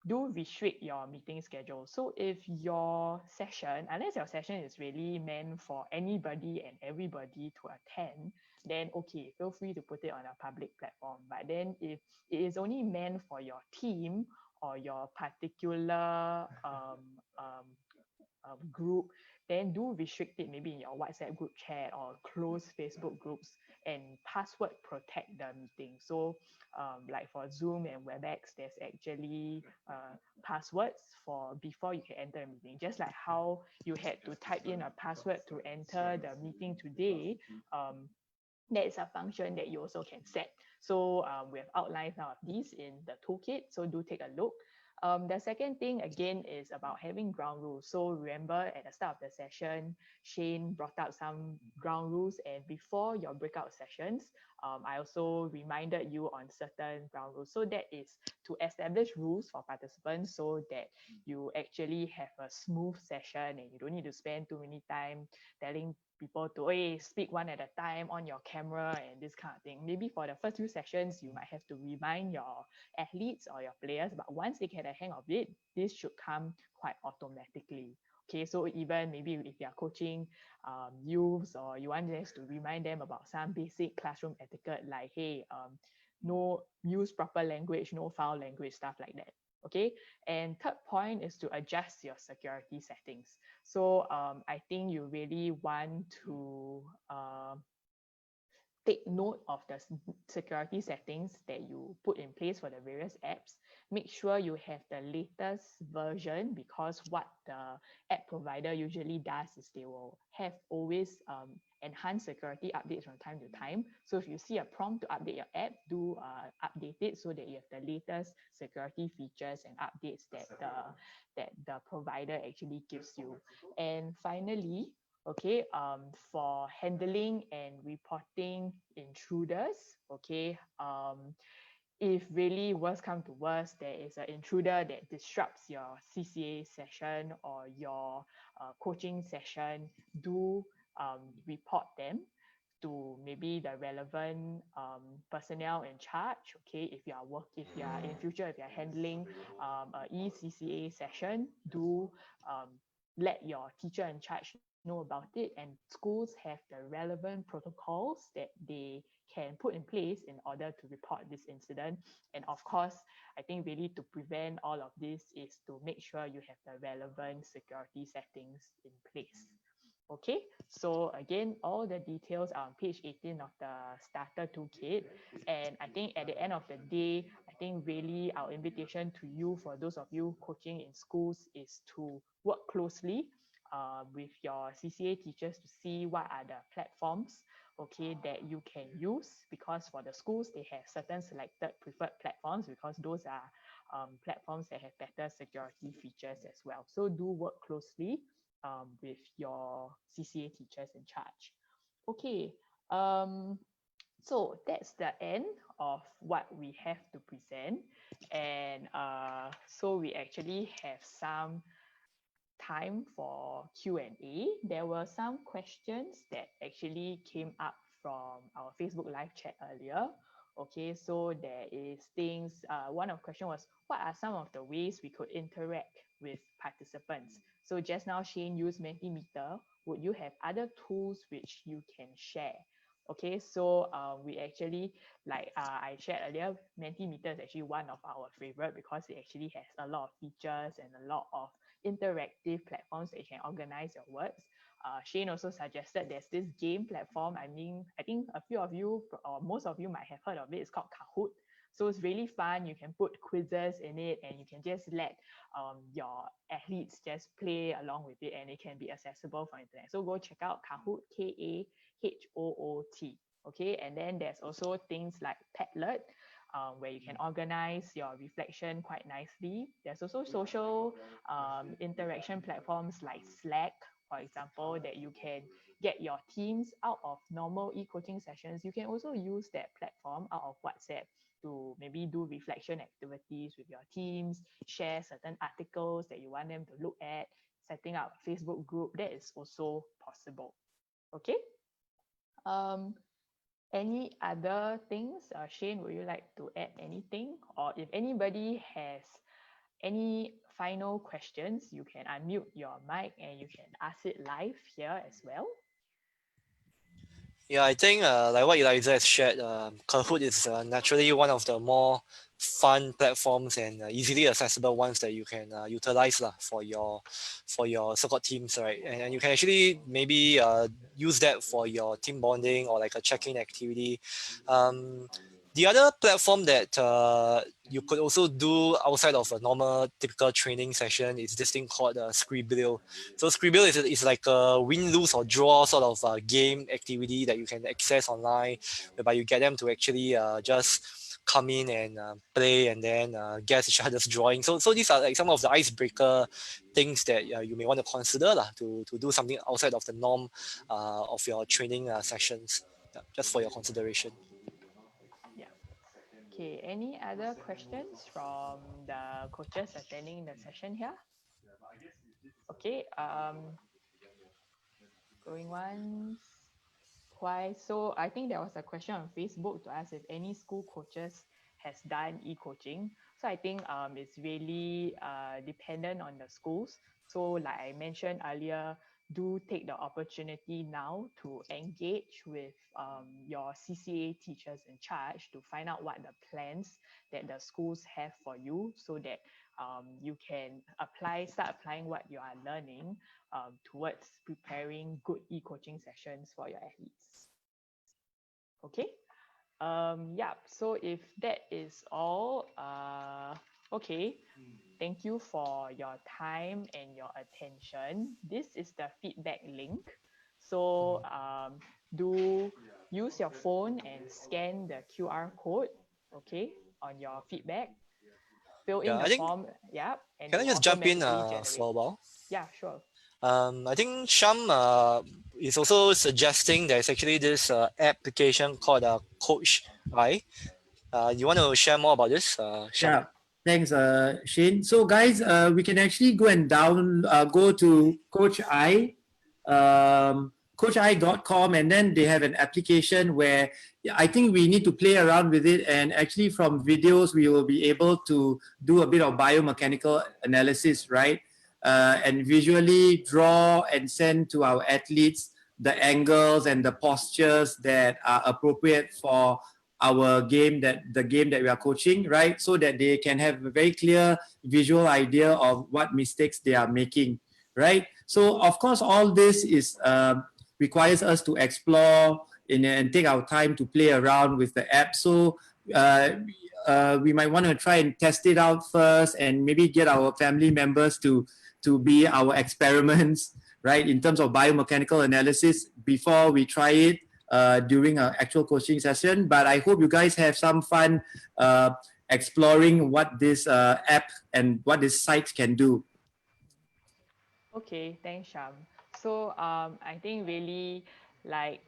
do restrict your meeting schedule. So if your session, unless your session is really meant for anybody and everybody to attend, then okay, feel free to put it on a public platform. But then if it is only meant for your team or your particular group, then do restrict it maybe in your WhatsApp group chat or close Facebook groups and password protect the meeting. So like for Zoom and WebEx, there's actually passwords for before you can enter a meeting. Just like how you had to type in a password to enter the meeting today, that is a function that you also can set. So we have outlined some of these in the toolkit, so do take a look. The second thing again is about having ground rules. So remember at the start of the session, Shane brought up some ground rules, and before your breakout sessions, I also reminded you on certain ground rules. So that is to establish rules for participants so that you actually have a smooth session and you don't need to spend too many time telling people to speak one at a time on your camera and this kind of thing. Maybe for the first few sessions, you might have to remind your athletes or your players, but once they get a hang of it, this should come quite automatically. Okay, so even maybe if you're coaching youths, or you want us to remind them about some basic classroom etiquette, like, hey, no, use proper language, no foul language, stuff like that. Okay, and third point is to adjust your security settings. So I think you really want to take note of the security settings that you put in place for the various apps. Make sure you have the latest version, because what the app provider usually does is they will have always enhanced security updates from time to time. So if you see a prompt to update your app, do update it so that you have the latest security features and updates that the provider actually gives you. And finally, okay, for handling and reporting intruders, okay, if really worst come to worst, there is an intruder that disrupts your CCA session or your coaching session, do report them to maybe the relevant personnel in charge. Okay, if you are in future, if you are handling a eCCA session, do let your teacher in charge know about it, and schools have the relevant protocols that they can put in place in order to report this incident. And of course, I think really to prevent all of this is to make sure you have the relevant security settings in place. Okay, so again, all the details are on page 18 of the starter toolkit. And I think at the end of the day, I think really our invitation to you, for those of you coaching in schools, is to work closely with your CCA teachers to see what are the platforms, okay, that you can use, because for the schools, they have certain selected preferred platforms, because those are platforms that have better security features as well. So do work closely with your CCA teachers in charge. Okay, so that's the end of what we have to present. And so we actually have some time for Q&A. There were some questions that actually came up from our Facebook live chat earlier. Okay, so there is things, one of the question was, what are some of the ways we could interact with participants? So just now Shane used Mentimeter. Would you have other tools which you can share? Okay, so we actually, like I shared earlier, Mentimeter is actually one of our favorite, because it actually has a lot of features and a lot of interactive platforms that you can organize your works. Shane also suggested there's this game platform. I mean, I think a few of you, or most of you, might have heard of it. It's called Kahoot. So it's really fun. You can put quizzes in it, and you can just let your athletes just play along with it, and it can be accessible from internet. So go check out Kahoot, Kahoot. Okay, and then there's also things like Padlet, where you can organize your reflection quite nicely. There's also social interaction platforms like Slack, for example, that you can get your teams out of normal e-coaching sessions. You can also use that platform out of WhatsApp to maybe do reflection activities with your teams, share certain articles that you want them to look at, setting up a Facebook group. That is also possible. Okay. Any other things? Shane, would you like to add anything? Or if anybody has any final questions, you can unmute your mic and you can ask it live here as well. Yeah, I think like what Eliza has shared, Kahoot is naturally one of the more fun platforms and easily accessible ones that you can utilize for your so-called teams, right? And you can actually maybe use that for your team bonding or like a check-in activity. The other platform that you could also do outside of a normal typical training session is this thing called Skribbl. So Skribbl is like a win, lose or draw sort of game activity that you can access online, whereby you get them to actually just come in and play and then guess each other's drawing. So these are like some of the icebreaker things that you may want to consider to do something outside of the norm of your training sessions, just for your consideration. Okay, any other questions from the coaches attending the session here? Okay, going once, twice. So I think there was a question on Facebook to ask if any school coaches has done e-coaching. So I think it's really dependent on the schools. So like I mentioned earlier, do take the opportunity now to engage with your CCA teachers in charge to find out what the plans that the schools have for you, so that you can start applying what you are learning towards preparing good e-coaching sessions for your athletes. Okay. Yeah, so if that is all, okay, thank you for your time and your attention. This is the feedback link. So do use your phone and scan the QR code, okay, on your feedback. Fill in the form, yeah. And can I just jump in for a while? Yeah, sure. I think Sham is also suggesting there's actually this application called Coach I. You want to share more about this, Sham? Yeah, thanks, Shane. So guys, we can actually go and go to Coach I, coachi.com, and then they have an application where I think we need to play around with it, and actually from videos we will be able to do a bit of biomechanical analysis, right? And visually draw and send to our athletes the angles and the postures that are appropriate for our game, the game that we are coaching, right? So that they can have a very clear visual idea of what mistakes they are making, right? So of course, all this is requires us to explore and take our time to play around with the app. So we might want to try and test it out first, and maybe get our family members to be our experiments, right, in terms of biomechanical analysis before we try it during an actual coaching session. But I hope you guys have some fun exploring what this app and what this site can do. Okay, thanks, Sham. So I think really, like,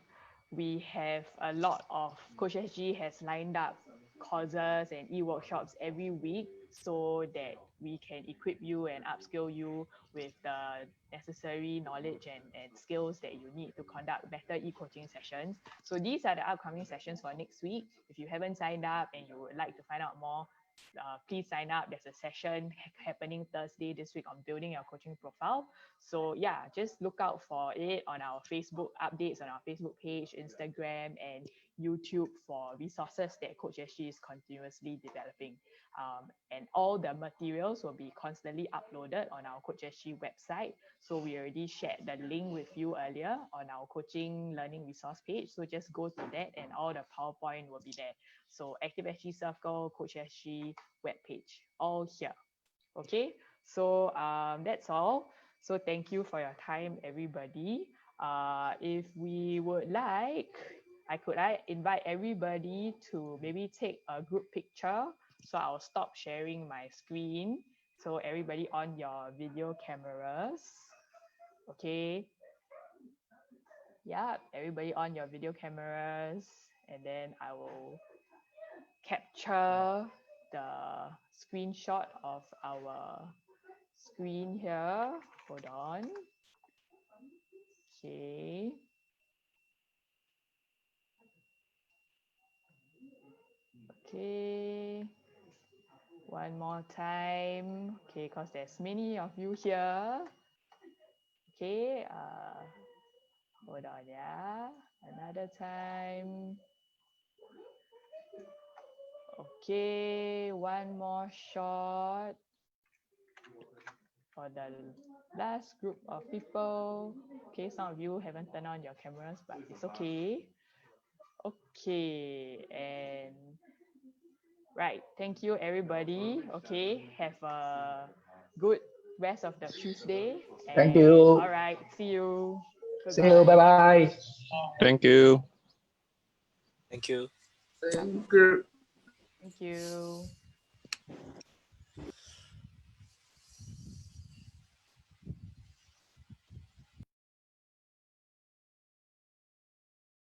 we have a lot of Coach SG has lined up courses and e-workshops every week, so that we can equip you and upskill you with the necessary knowledge and skills that you need to conduct better e-coaching sessions. So these are the upcoming sessions for next week. If you haven't signed up and you would like to find out more, please sign up. There's a session happening Thursday this week on building your coaching profile. So yeah, just look out for it on our Facebook updates, on our Facebook page, Instagram, and YouTube for resources that Coach SG is continuously developing. And all the materials will be constantly uploaded on our Coach SG website. So we already shared the link with you earlier on our coaching learning resource page. So just go to that and all the PowerPoint will be there. So Active SG Circle, Coach SG webpage, all here. Okay, so that's all. So thank you for your time, everybody. If we would like, I invite everybody to maybe take a group picture. So I'll stop sharing my screen. So everybody on your video cameras. Okay. Yeah, everybody on your video cameras. And then I will capture the screenshot of our screen here. Hold on. Okay. Okay. One more time. Okay, because there's many of you here. Okay. Hold on, yeah. Another time. Okay, one more shot for the last group of people. Okay, some of you haven't turned on your cameras, but it's okay. Okay, and right, thank you everybody. Okay, have a good rest of the Tuesday. Thank you. All right, see you. See you. Bye bye. Thank you. Thank you. Thank you. Thank you.